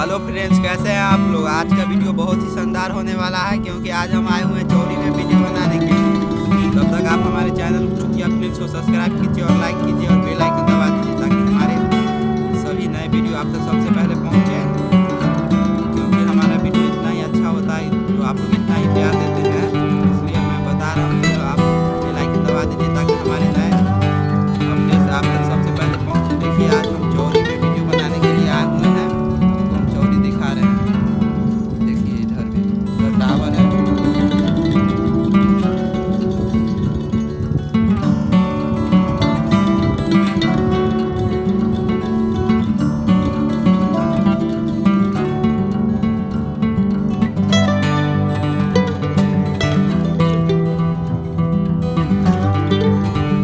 Hello friends, कैसे हैं आप लोग। आज का वीडियो बहुत ही शानदार होने वाला है क्योंकि आज हम आए हुए हैं चौरी में वीडियो बनाने के लिए। तब तक आप हमारे चैनल फ्रेंड्स को सब्सक्राइब कीजिए और लाइक कीजिए और बेल आइकन दबा दीजिए ताकि हमारे सभी नए वीडियो आप तक सबसे पहले पहुँचे। क्योंकि हमारा वीडियो इतना ही अच्छा होता है, जो आप लोग इतना ही प्यार देते हैं, इसलिए मैं बता रहा हूँ कि आप बेल आइकन दबा दीजिए ताकि हमारे नए अपडेट्स आप तक सबसे पहले पहुँचे। देखिए, आज हम चौरी में वीडियो बनाने के लिए आए हुए हैं, तो हम चौरी दिखा रहे हैं। देखिए, इधर भी उधर टावर है।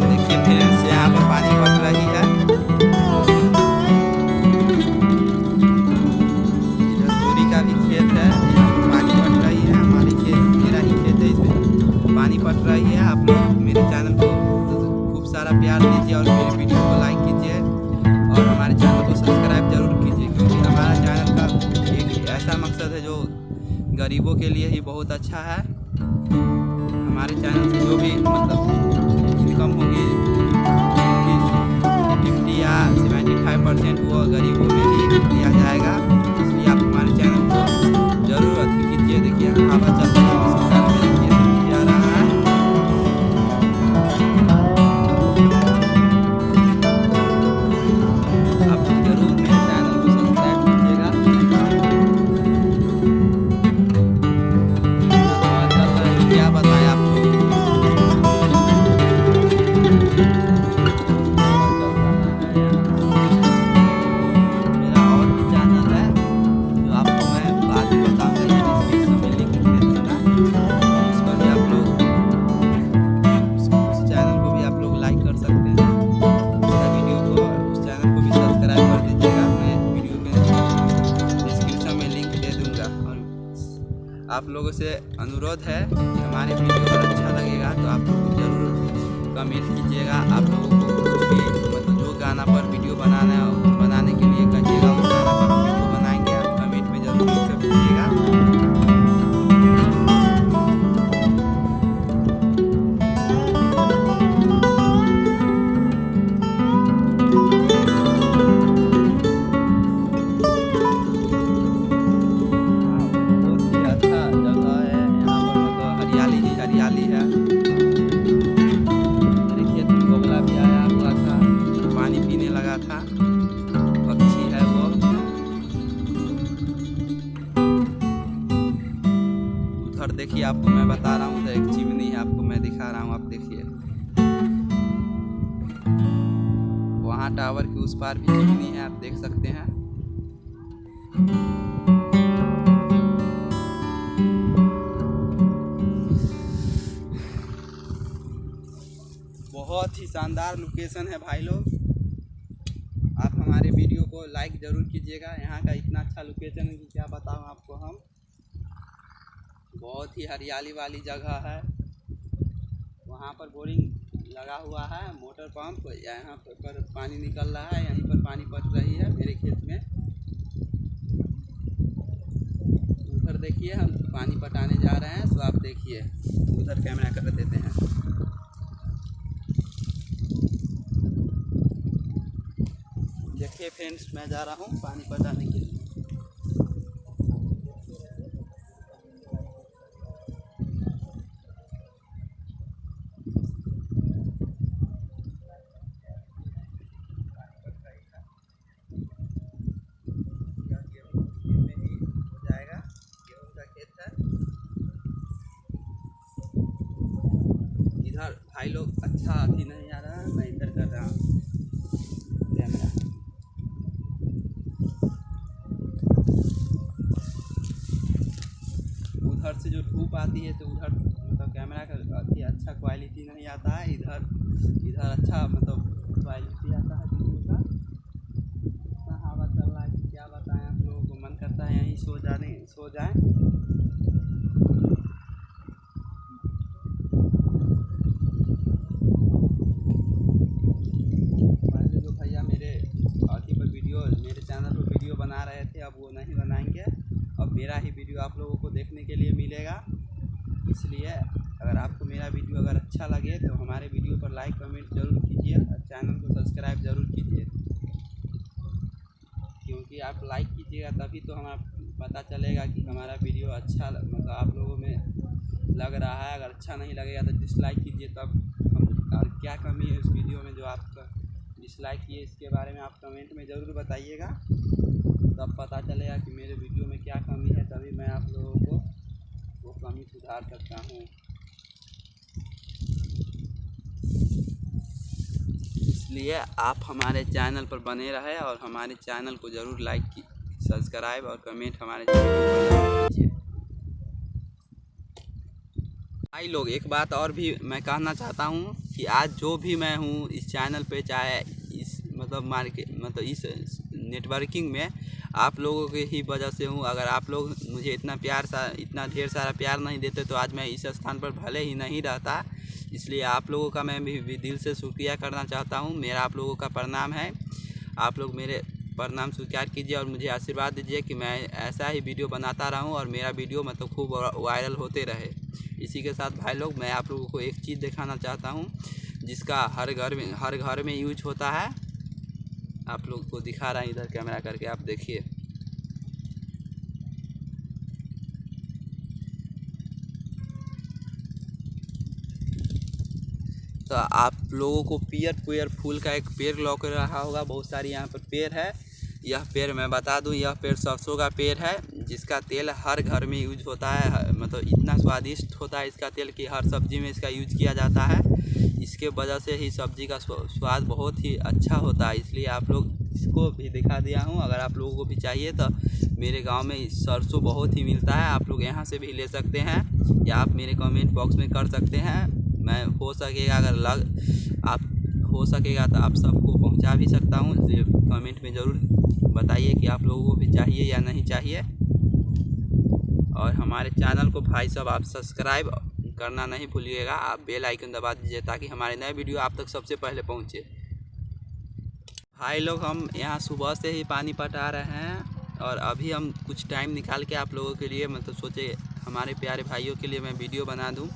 देखिए फ्रेंड्स, यहाँ पर पानी पड़ रही है। इधर चोरी का भी खेत है, यहाँ पर पानी पड़ रही है। हमारी खेत, मेरा ही खेत है, इसमें पानी पड़ रही है। आप लोग मेरे चैनल को खूब सारा प्यार दीजिए और मेरे वीडियो को लाइक कीजिए और हमारे चैनल को सब्सक्राइब जरूर कीजिए, क्योंकि हमारा चैनल का एक ऐसा मकसद है जो गरीबों के लिए ही बहुत अच्छा है। हमारे चैनल से जो भी मतलब इनकम होगी 50 या 75% वो गरीबों में ही दिया जाएगा। इसलिए आप हमारे चैनल को जरूर अति कीजिए। देखिए, हवा चल रही है, इसी कारण मेरा खेत भी आ रहा है। आप जरूर मेरे चैनल को सब्सक्राइब कीजिएगा। हवा चल रहा है, क्या बताएं आप लोग। मेरा और भी चैनल है जो आपको मैं बाद में बताऊंगा, या डिस्क्रिप्शन में लिंक दे दूंगा। उस पर भी आप लोग उस चैनल को भी आप लोग लाइक कर सकते हैं। मेरा वीडियो को उस चैनल को भी सब्सक्राइब कर दीजिएगा। मैं वीडियो में डिस्क्रिप्शन में लिंक दे दूंगा। और आप लोगों से अनुरोध है कि हमारे वीडियो अगर अच्छा लगेगा तो आप लोग जरूर कमेंट कीजिएगा। आप लोगों को कुछ भी मतलब जो गाना पर वीडियो बनाने के लिए कहिएगा, उस गाना पर हम वीडियो बनाएंगे। आप कमेंट में जरूर लिख कर दीजिएगा। बहुत ही अच्छा जगह है, यहाँ पर मतलब हरियाली ही हरियाली है। मेरे खेत में बगुला भी आया हुआ था, पानी पीने लगा था। पक्षी है वो। उधर देखिए, आपको मैं बता रहा हूँ, उधर एक चिमनी है, आपको मैं दिखा रहा हूँ। आप देखिए, वहाँ टावर के उस पार भी चिमनी है, आप देख सकते हैं। बहुत ही शानदार लोकेशन है भाई लोग। आप हमारे वीडियो को लाइक जरूर कीजिएगा। यहाँ का इतना अच्छा लोकेशन है कि क्या बताऊँ आपको हम। बहुत ही हरियाली वाली जगह है। वहाँ पर बोरिंग लगा हुआ है, मोटर पंप, यहाँ पर पानी निकल रहा है, यहीं पर पानी पड़ रही है मेरे खेत में। उधर देखिए, हम पानी पटाने जा रहे हैं, तो आप देखिए, उधर कैमरा कर देते हैं। देखिए फ्रेंड्स, मैं जा रहा हूँ पानी पटाने के लिए। इधर भाई लोग अच्छा अथी नहीं आ रहा है, मैं इधर कर रहा हूँ कैमरा। उधर से जो धूप आती है तो उधर मतलब कैमरा का अथी अच्छा क्वालिटी नहीं आता है। इधर अच्छा मतलब क्वालिटी आता है वीडियो का। इतना हवा चल रहा है कि क्या बताएं आप लोगों को। मन करता है यहीं सो जाएं। पहले जो भैया मेरे अथी पर वीडियो मेरे चैनल पर वीडियो बना रहे थे, अब वो वो नहीं बनाएंगे और मेरा ही वीडियो आप लोगों को देखने के लिए मिलेगा। इसलिए अगर आपको मेरा वीडियो अगर अच्छा लगे तो हमारे वीडियो पर लाइक कमेंट ज़रूर कीजिए और चैनल को सब्सक्राइब ज़रूर कीजिए, क्योंकि आप लाइक कीजिएगा तभी तो हमारा पता चलेगा कि हमारा वीडियो अच्छा मतलब आप लोगों में लग रहा है। अगर अच्छा नहीं लगेगा तो डिसलाइक कीजिए, तब हम और क्या कमी है इस वीडियो में जो आप डिसलाइक किए इसके बारे में आप कमेंट में ज़रूर बताइएगा, तब पता चलेगा कि मेरे वीडियो में क्या कमी है, तभी मैं आप लोगों को वो कमी सुधार सकता हूँ। इसलिए आप हमारे चैनल पर बने रहें और हमारे चैनल को ज़रूर लाइक की सब्सक्राइब और कमेंट हमारे चैनल पर ज़रूर कीजिए। भाई लोग, एक बात और भी मैं कहना चाहता हूँ कि आज जो भी मैं हूँ इस चैनल पे, चाहे इस मतलब मार्केट मतलब इस नेटवर्किंग में आप लोगों के ही वजह से हूँ। अगर आप लोग मुझे इतना ढेर सारा प्यार नहीं देते तो आज मैं इस स्थान पर भले ही नहीं रहता। इसलिए आप लोगों का मैं भी दिल से शुक्रिया करना चाहता हूँ। मेरा आप लोगों का प्रणाम है। आप लोग मेरे प्रणाम स्वीकार कीजिए और मुझे आशीर्वाद दीजिए कि मैं ऐसा ही वीडियो बनाता रहूँ और मेरा वीडियो मतलब खूब वायरल होते रहे। इसी के साथ भाई लोग, मैं आप लोगों को एक चीज़ दिखाना चाहता हूँ जिसका हर घर में यूज होता है। आप लोग को दिखा रहा है, इधर कैमरा करके आप देखिए। तो आप लोगों को पियर फूल का एक पेड़ लौक रहा होगा, बहुत सारी यहाँ पर पेड़ है। यह पेड़ मैं बता दूं, यह पेड़ सरसों का पेड़ है जिसका तेल हर घर में यूज होता है। मतलब इतना स्वादिष्ट होता है इसका तेल कि हर सब्जी में इसका यूज किया जाता है। इसके वजह से ही सब्जी का स्वाद बहुत ही अच्छा होता है। इसलिए आप लोग इसको भी दिखा दिया हूँ। अगर आप लोगों को भी चाहिए तो मेरे गांव में सरसों बहुत ही मिलता है, आप लोग यहाँ से भी ले सकते हैं या आप मेरे कमेंट बॉक्स में कर सकते हैं। मैं हो सकेगा हो सकेगा तो आप सबको पहुंचा भी सकता हूं। कमेंट में ज़रूर बताइए कि आप लोगों को भी चाहिए या नहीं चाहिए। और हमारे चैनल को भाई साहब आप सब्सक्राइब करना नहीं भूलिएगा, आप बेल आइकन दबा दीजिए ताकि हमारे नए वीडियो आप तक सबसे पहले पहुंचे। भाई लोग, हम यहाँ सुबह से ही पानी पटा रहे हैं और अभी हम कुछ टाइम निकाल के आप लोगों के लिए मतलब सोचे हमारे प्यारे भाइयों के लिए मैं वीडियो बना दूँ।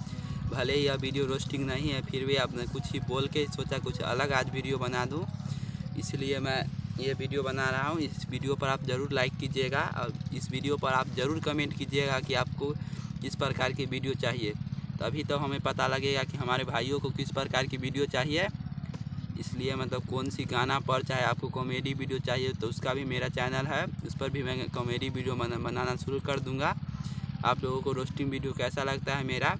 भले ही यह वीडियो रोस्टिंग नहीं है, फिर भी आपने कुछ ही बोल के सोचा कुछ अलग आज वीडियो बना दूं, इसलिए मैं ये वीडियो बना रहा हूं। इस वीडियो पर आप ज़रूर लाइक कीजिएगा और इस वीडियो पर आप ज़रूर कमेंट कीजिएगा कि आपको किस प्रकार की वीडियो चाहिए, तभी तो हमें पता लगेगा कि हमारे भाइयों को किस प्रकार की वीडियो चाहिए। इसलिए मतलब कौन सी गाना पर, चाहे आपको कॉमेडी वीडियो चाहिए तो उसका भी मेरा चैनल है, उस पर भी मैं कॉमेडी वीडियो बनाना शुरू कर दूँगा। आप लोगों को रोस्टिंग वीडियो कैसा लगता है मेरा,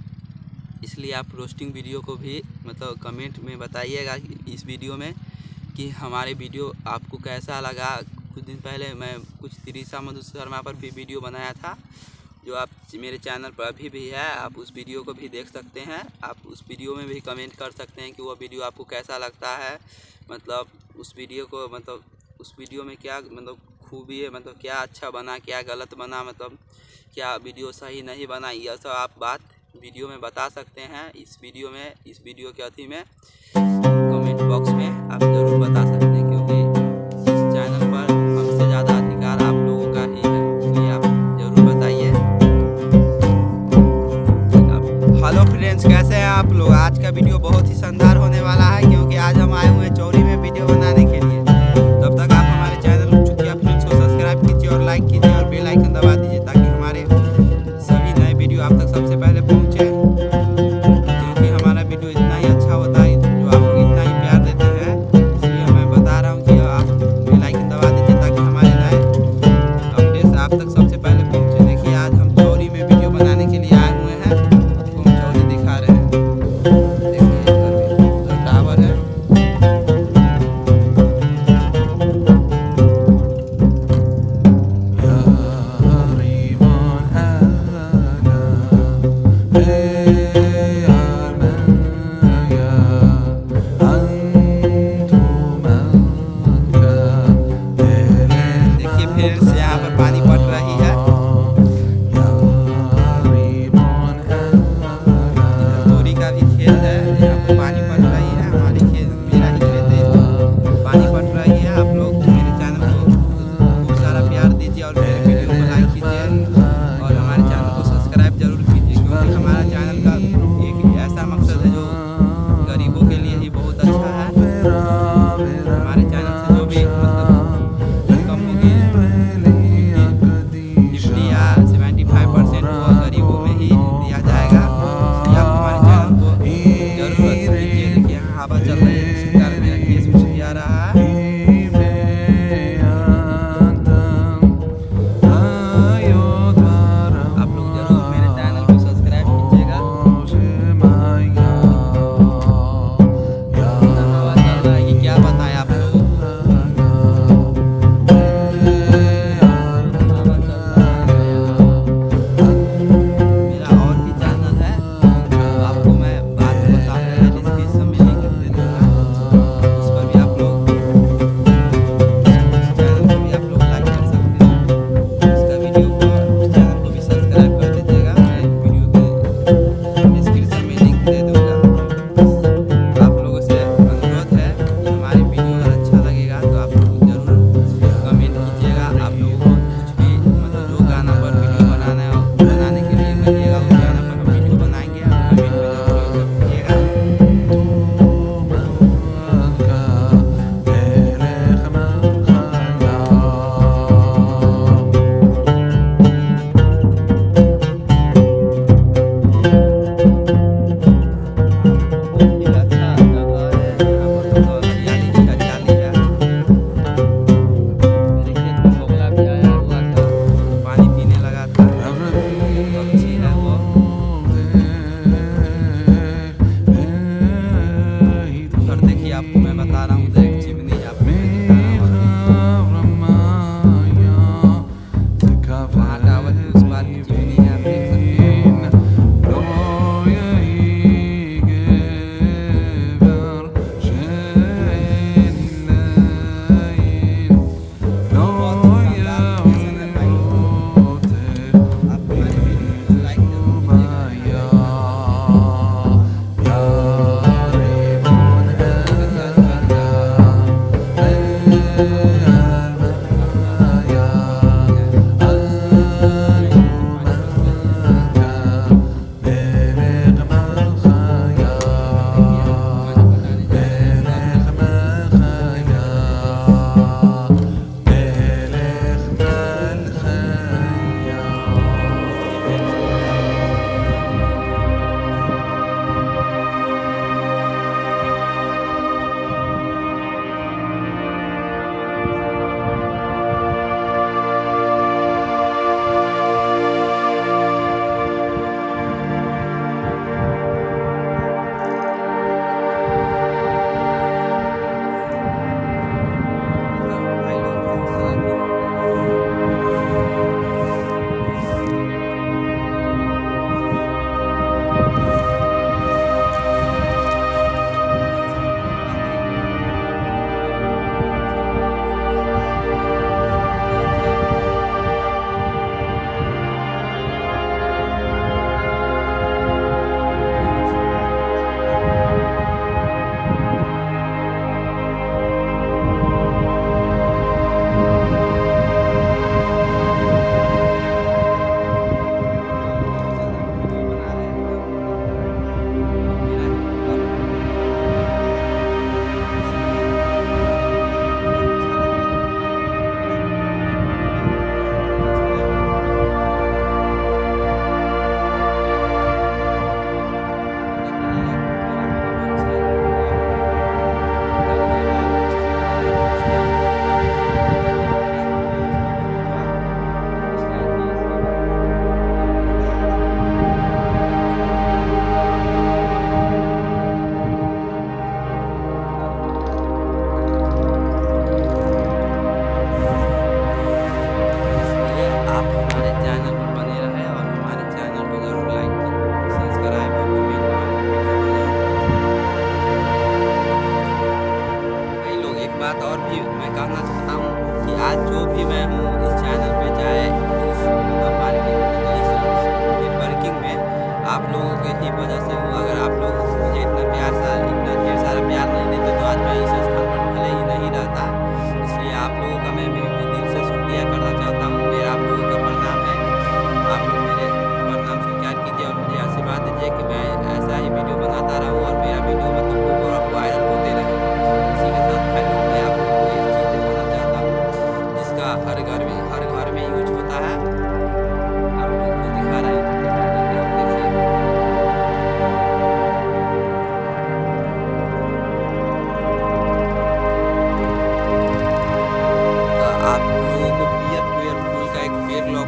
इसलिए आप रोस्टिंग वीडियो को भी मतलब कमेंट में बताइएगा इस वीडियो में कि हमारे वीडियो आपको कैसा लगा। कुछ दिन पहले मैं कुछ तिरिशा मधु शर्मा पर भी वीडियो बनाया था, जो आप मेरे चैनल पर अभी भी है, आप उस वीडियो को भी देख सकते हैं। आप उस वीडियो में भी कमेंट कर सकते हैं कि वो वीडियो आपको कैसा लगता है। मतलब उस वीडियो को मतलब उस वीडियो में क्या मतलब खूबी है, मतलब क्या अच्छा बना, क्या गलत बना, मतलब क्या वीडियो सही नहीं बना, यह सब आप बात वीडियो में बता सकते हैं। इस वीडियो के अथी में कमेंट बॉक्स में आप ज़रूर बता सकते हैं, क्योंकि इस चैनल पर हमसे ज़्यादा अधिकार आप लोगों का ही है, इसलिए आप ज़रूर बताइए। हेलो फ्रेंड्स, कैसे हैं आप लोग। आज का वीडियो बहुत ही शानदार होने वाला है, क्योंकि आज हम आए हुए हैं चौरी में वीडियो बनाने के लिए। तब तक आप हमारे चैनल चुटिया फिल्म्स को सब्सक्राइब कीजिए और लाइक कीजिए और बेल आइकन दबा दीजिए ताकि हमारे सभी नए वीडियो आप तक सबसे पहले पहुंचे, क्योंकि हमारा वीडियो इतना ही अच्छा होता है, जो आप लोग इतना ही प्यार देते हैं। इसलिए मैं बता रहा हूं कि आप बेल आइकन दबा दीजिए ताकि हमारे नए अपडेट्स आप तक सबसे पहले पहुंचे। देखिए, आज हम चौरी में वीडियो बनाने के लिए आए हुए हैं, आपको हम चौरी दिखा रहे हैं। देखिए उधर टावर है। यहाँ पर पानी पड़ रही है, तोरी का भी खेत है, यहाँ पर पानी पड़ रही है। हमारे खेत मेरा ही खेत है, पानी पड़ रही है। आप लोग मेरे चैनल को खूब सारा प्यार दीजिए और मेरे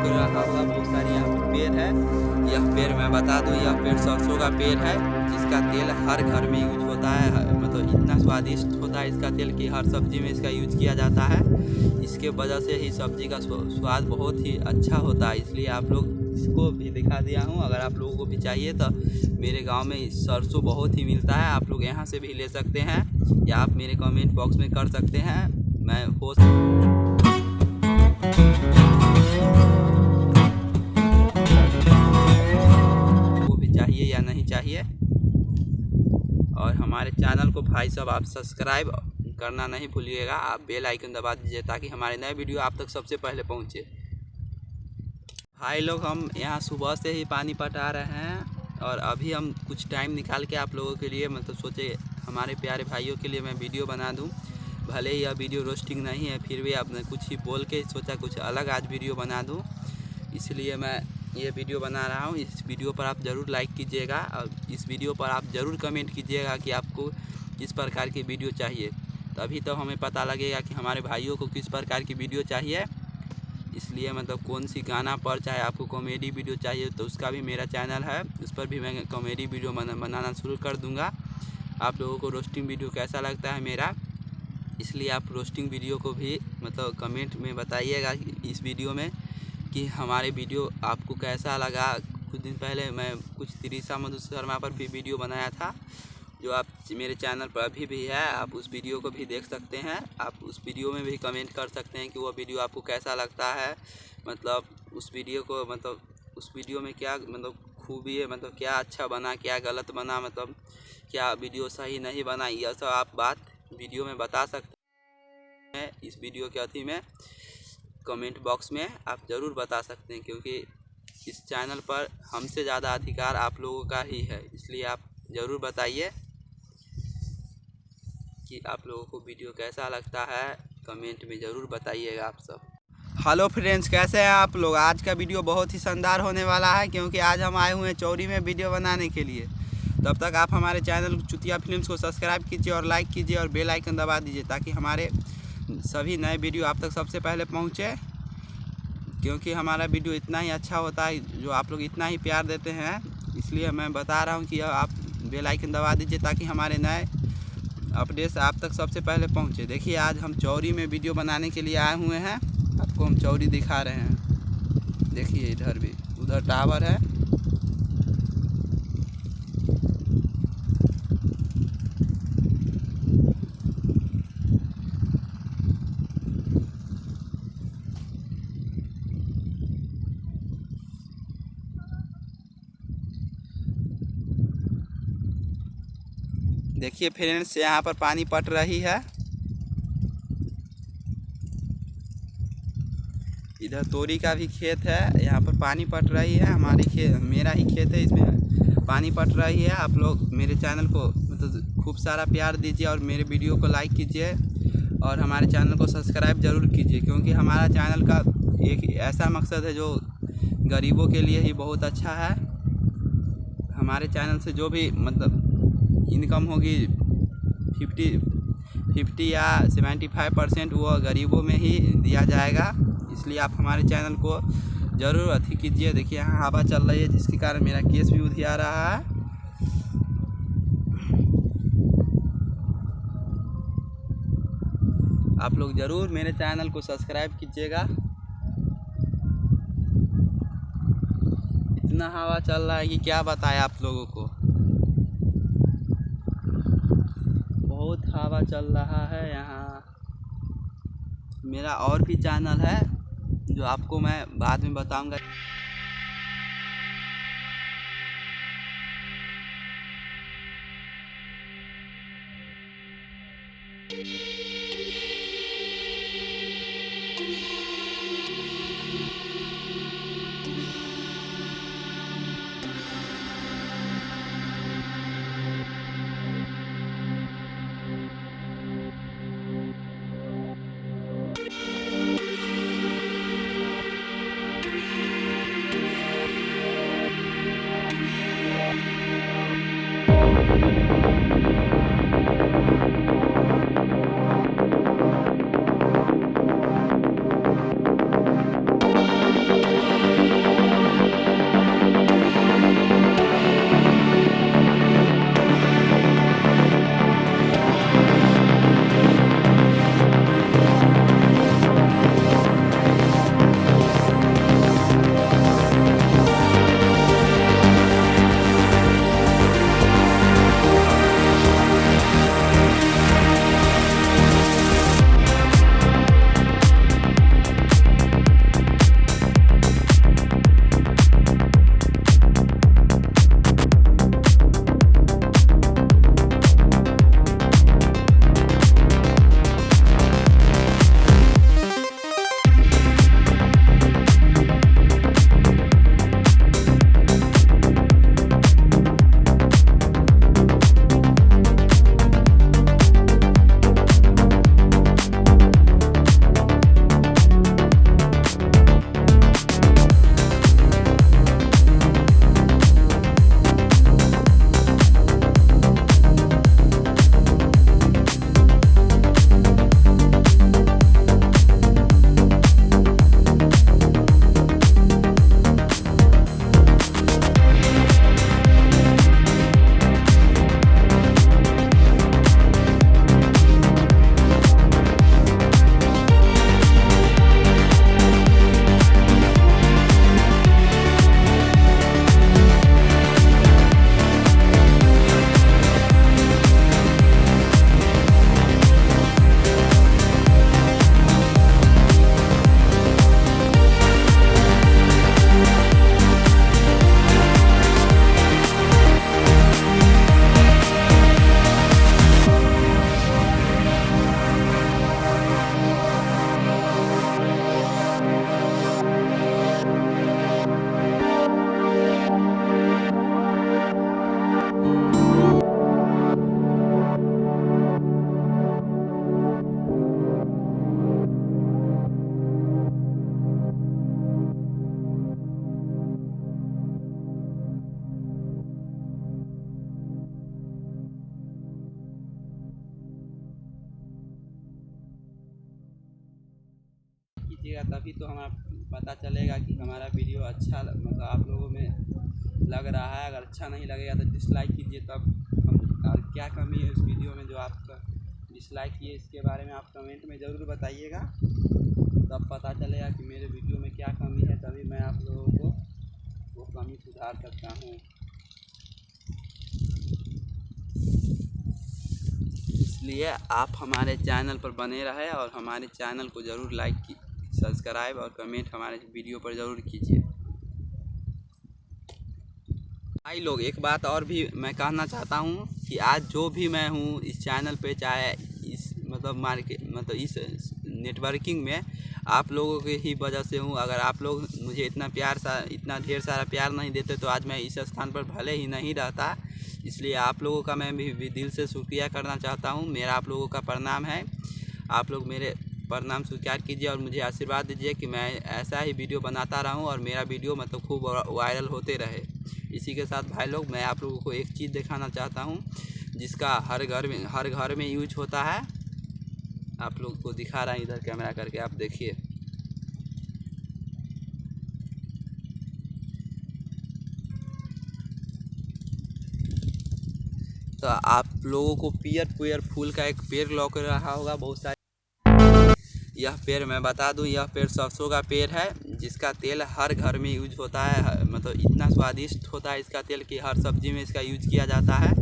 आपको रखा हुआ बहुत सारी यहाँ पर पेड़ है। यह पेड़ मैं बता दूँ, यह पेड़ सरसों का पेड़ है जिसका तेल हर घर में यूज होता है। मतलब इतना स्वादिष्ट होता है इसका तेल कि हर सब्जी में इसका यूज किया जाता है। इसके वजह से ही सब्जी का स्वाद बहुत ही अच्छा होता है, इसलिए आप लोग इसको भी दिखा दिया हूँ। अगर आप लोगों को भी चाहिए तो मेरे गांव में सरसों बहुत ही मिलता है, आप लोग यहाँ से भी ले सकते हैं या आप मेरे कमेंट बॉक्स में कर सकते हैं। मैं हो वो भी चाहिए या नहीं चाहिए। और हमारे चैनल को भाई साहब आप सब्सक्राइब करना नहीं भूलिएगा, आप बेल आइकन दबा दीजिए ताकि हमारे नए वीडियो आप तक सबसे पहले पहुँचे। भाई लोग हम यहाँ सुबह से ही पानी पटा रहे हैं और अभी हम कुछ टाइम निकाल के आप लोगों के लिए मतलब सोचे हमारे प्यारे भाइयों के लिए मैं वीडियो बना दूं। भले ही यह वीडियो रोस्टिंग नहीं है, फिर भी आपने कुछ ही बोल के सोचा कुछ अलग आज वीडियो बना दूं, इसलिए मैं ये वीडियो बना रहा हूं। इस वीडियो पर आप ज़रूर लाइक कीजिएगा और इस वीडियो पर आप ज़रूर कमेंट कीजिएगा कि आपको किस प्रकार की वीडियो चाहिए, तभी तो हमें पता लगेगा कि हमारे भाइयों को किस प्रकार की वीडियो चाहिए। इसलिए मतलब कौन सी गाना पर, चाहे आपको कॉमेडी वीडियो चाहिए तो उसका भी मेरा चैनल है, उस पर भी मैं कॉमेडी वीडियो बनाना शुरू कर दूंगा। आप लोगों को रोस्टिंग वीडियो कैसा लगता है मेरा, इसलिए आप रोस्टिंग वीडियो को भी मतलब कमेंट में बताइएगा इस वीडियो में कि हमारे वीडियो आपको कैसा लगा। कुछ दिन पहले मैं कुछ तिरिशा मधु शर्मा पर भी वीडियो बनाया था जो आप मेरे चैनल पर अभी भी है, आप उस वीडियो को भी देख सकते हैं। आप उस वीडियो में भी कमेंट कर सकते हैं कि वो वीडियो आपको कैसा लगता है, मतलब उस वीडियो को मतलब उस वीडियो में क्या मतलब खूबी है, मतलब क्या अच्छा बना क्या गलत बना, मतलब क्या वीडियो सही नहीं बना, यह सब आप बात वीडियो में बता सकते हैं। इस वीडियो के अथी में कमेंट बॉक्स में आप ज़रूर बता सकते हैं, क्योंकि इस चैनल पर हमसे ज़्यादा अधिकार आप लोगों का ही है, इसलिए आप ज़रूर बताइए कि आप लोगों को वीडियो कैसा लगता है, कमेंट में ज़रूर बताइएगा आप सब। हेलो फ्रेंड्स, कैसे हैं आप लोग। आज का वीडियो बहुत ही शानदार होने वाला है, क्योंकि आज हम आए हुए हैं चौरी में वीडियो बनाने के लिए। तब तक आप हमारे चैनल चुतिया फिल्म्स को सब्सक्राइब कीजिए और लाइक कीजिए और बेल आइकन दबा दीजिए ताकि हमारे सभी नए वीडियो आप तक सबसे पहले पहुँचे। क्योंकि हमारा वीडियो इतना ही अच्छा होता है, जो आप लोग इतना ही प्यार देते हैं, इसलिए मैं बता रहा हूँ कि आप बेल आइकन दबा दीजिए ताकि हमारे नए अपडेट्स आप तक सबसे पहले पहुँचे। देखिए आज हम चौरी में वीडियो बनाने के लिए आए हुए हैं, आपको हम चौरी दिखा रहे हैं। देखिए इधर भी, उधर टावर है। देखिए फ्रेंड्स, यहाँ पर पानी पट रही है। इधर तोरी का भी खेत है, यहाँ पर पानी पट रही है। मेरा ही खेत है, इसमें पानी पट रही है। आप लोग मेरे चैनल को मतलब खूब सारा प्यार दीजिए और मेरे वीडियो को लाइक कीजिए और हमारे चैनल को सब्सक्राइब ज़रूर कीजिए, क्योंकि हमारा चैनल का एक ऐसा मकसद है जो गरीबों के लिए ही बहुत अच्छा है। हमारे चैनल से जो भी मतलब इनकम होगी 50 या 75% वो गरीबों में ही दिया जाएगा, इसलिए आप हमारे चैनल को ज़रूर अथी कीजिए। देखिए यहाँ हवा चल रही है जिसके कारण मेरा केस भी उधिया रहा है। आप लोग ज़रूर मेरे चैनल को सब्सक्राइब कीजिएगा। इतना हवा चल रहा है कि क्या बताएं आप लोगों को, बहुत हवा चल रहा है यहाँ। मेरा और भी चैनल है जो आपको मैं बाद में बताऊंगा। तभी तो हमारा पता चलेगा कि हमारा वीडियो अच्छा मतलब आप लोगों में लग रहा है। अगर अच्छा नहीं लगेगा तो डिसलाइक कीजिए, तब हम और क्या कमी है इस वीडियो में जो आपका डिसलाइक किए इसके बारे में आप कमेंट में ज़रूर बताइएगा। तब पता चलेगा कि मेरे वीडियो में क्या कमी है, तभी मैं आप लोगों को वो कमी सुधार सकता हूँ। इसलिए आप हमारे चैनल पर बने रहें और हमारे चैनल को ज़रूर लाइक की सब्सक्राइब और कमेंट हमारे वीडियो पर ज़रूर कीजिए। भाई लोग, एक बात और भी मैं कहना चाहता हूँ कि आज जो भी मैं हूँ इस चैनल पे, चाहे इस मतलब मार्केट मतलब इस नेटवर्किंग में आप लोगों के ही वजह से हूँ। अगर आप लोग मुझे इतना ढेर सारा प्यार नहीं देते तो आज मैं इस स्थान पर भले ही नहीं रहता। इसलिए आप लोगों का मैं भी दिल से शुक्रिया करना चाहता हूँ। मेरा आप लोगों का प्रणाम है। आप लोग मेरे प्रणाम स्वीकार कीजिए और मुझे आशीर्वाद दीजिए कि मैं ऐसा ही वीडियो बनाता रहूँ और मेरा वीडियो मतलब खूब वायरल होते रहे। इसी के साथ भाई लोग, मैं आप लोगों को एक चीज़ दिखाना चाहता हूँ जिसका हर घर में यूज होता है। आप लोग को दिखा रहा है, इधर कैमरा करके आप देखिए। तो आप लोगों को पियर फूल का एक पेड़ लौक रहा होगा बहुत सारे। यह पेड़ मैं बता दूं, यह पेड़ सरसों का पेड़ है जिसका तेल हर घर में यूज होता है। मतलब इतना स्वादिष्ट होता है इसका तेल कि हर सब्जी में इसका यूज किया जाता है।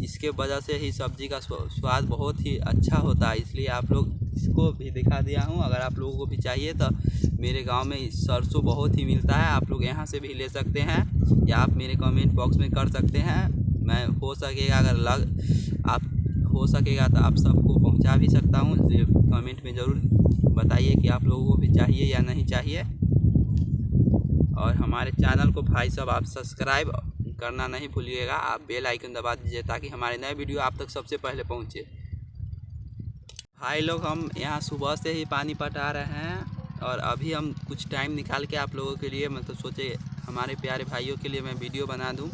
इसके वजह से ही सब्जी का स्वाद बहुत ही अच्छा होता है। इसलिए आप लोग इसको भी दिखा दिया हूँ। अगर आप लोगों को भी चाहिए तो मेरे गांव में सरसों बहुत ही मिलता है, आप लोग यहाँ से भी ले सकते हैं या आप मेरे कमेंट बॉक्स में कर सकते हैं। मैं हो सकेगा हो सकेगा तो आप सबको पहुंचा भी सकता हूँ। कमेंट में ज़रूर बताइए कि आप लोगों को भी चाहिए या नहीं चाहिए। और हमारे चैनल को भाई साहब आप सब्सक्राइब करना नहीं भूलिएगा। आप बेल आइकन दबा दीजिए ताकि हमारे नए वीडियो आप तक सबसे पहले पहुँचे। भाई लोग, हम यहाँ सुबह से ही पानी पटा रहे हैं और अभी हम कुछ टाइम निकाल के आप लोगों के लिए मतलब सोचे हमारे प्यारे भाइयों के लिए मैं वीडियो बना दूँ।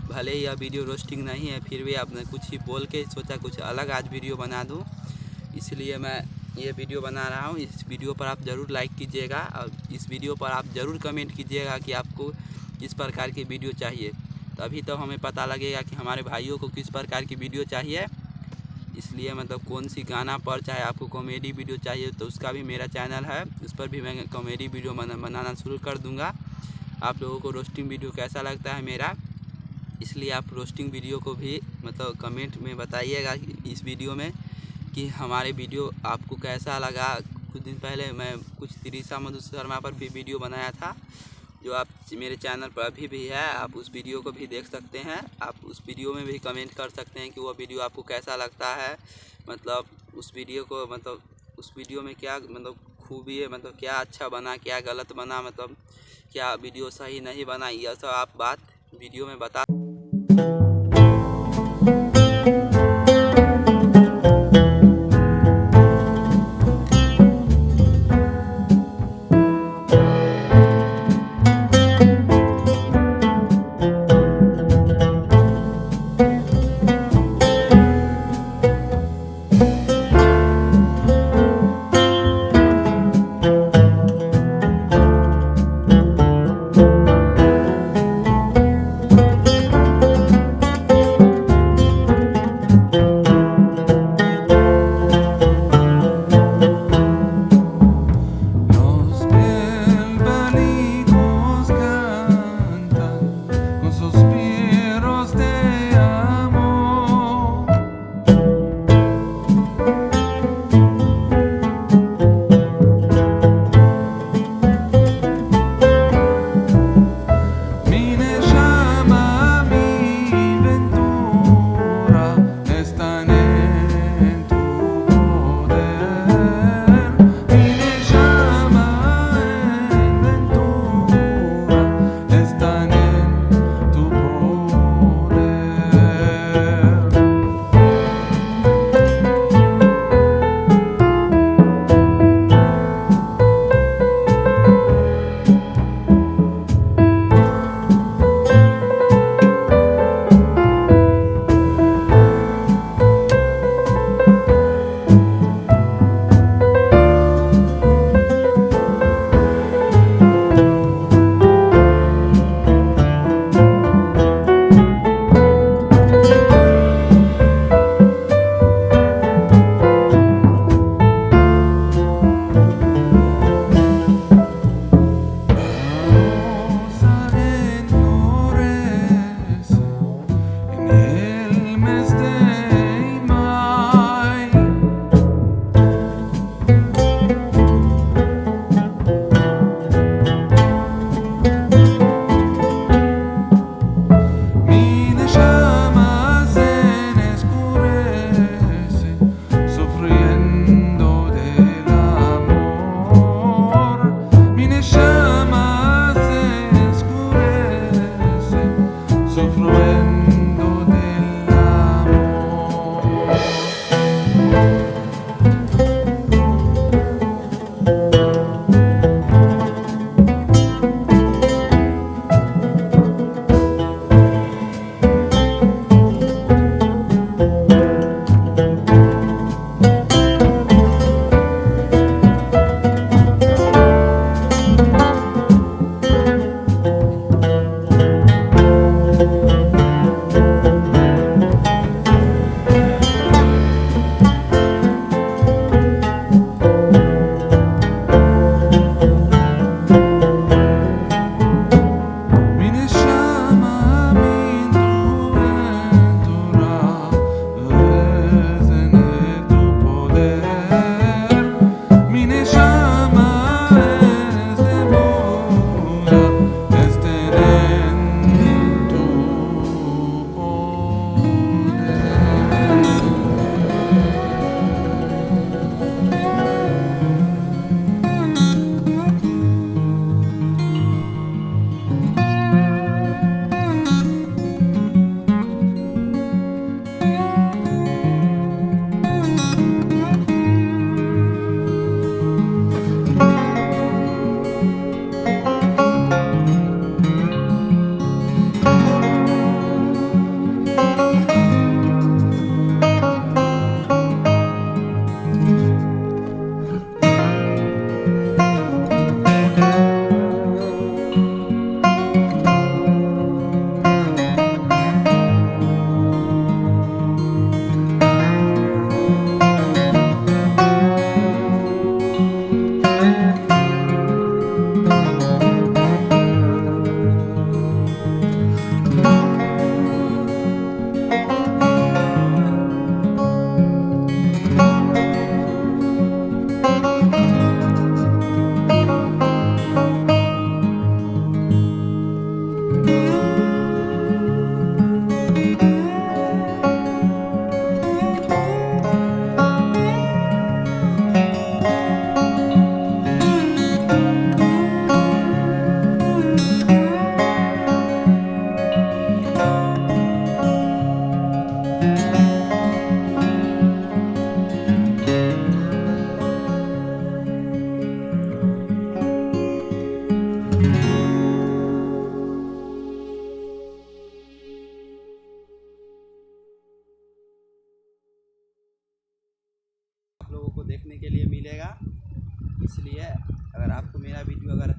भले ही यह वीडियो रोस्टिंग नहीं है, फिर भी आपने कुछ ही बोल के सोचा कुछ अलग आज वीडियो बना दूं, इसलिए मैं ये वीडियो बना रहा हूं। इस वीडियो पर आप ज़रूर लाइक कीजिएगा और इस वीडियो पर आप ज़रूर कमेंट कीजिएगा कि आपको किस प्रकार की वीडियो चाहिए। तभी तो हमें पता लगेगा कि हमारे भाइयों को किस प्रकार की वीडियो चाहिए। इसलिए मतलब कौन सी गाना पर, चाहे आपको कॉमेडी वीडियो चाहिए तो उसका भी मेरा चैनल है, उस पर भी मैं कॉमेडी वीडियो बनाना शुरू कर दूँगा। आप लोगों को रोस्टिंग वीडियो कैसा लगता है मेरा, इसलिए आप रोस्टिंग वीडियो को भी मतलब कमेंट में बताइएगा इस वीडियो में कि हमारे वीडियो आपको कैसा लगा। कुछ दिन पहले मैं कुछ तिरिशा मधु शर्मा पर भी वीडियो बनाया था जो आप मेरे चैनल पर अभी भी है, आप उस वीडियो को भी देख सकते हैं। आप उस वीडियो में भी कमेंट कर सकते हैं कि वो वीडियो आपको कैसा लगता है। मतलब उस वीडियो को मतलब उस वीडियो में क्या मतलब खूबी है, मतलब क्या अच्छा बना, क्या गलत बना, मतलब क्या वीडियो सही नहीं बना, यह सब आप बात वीडियो में बता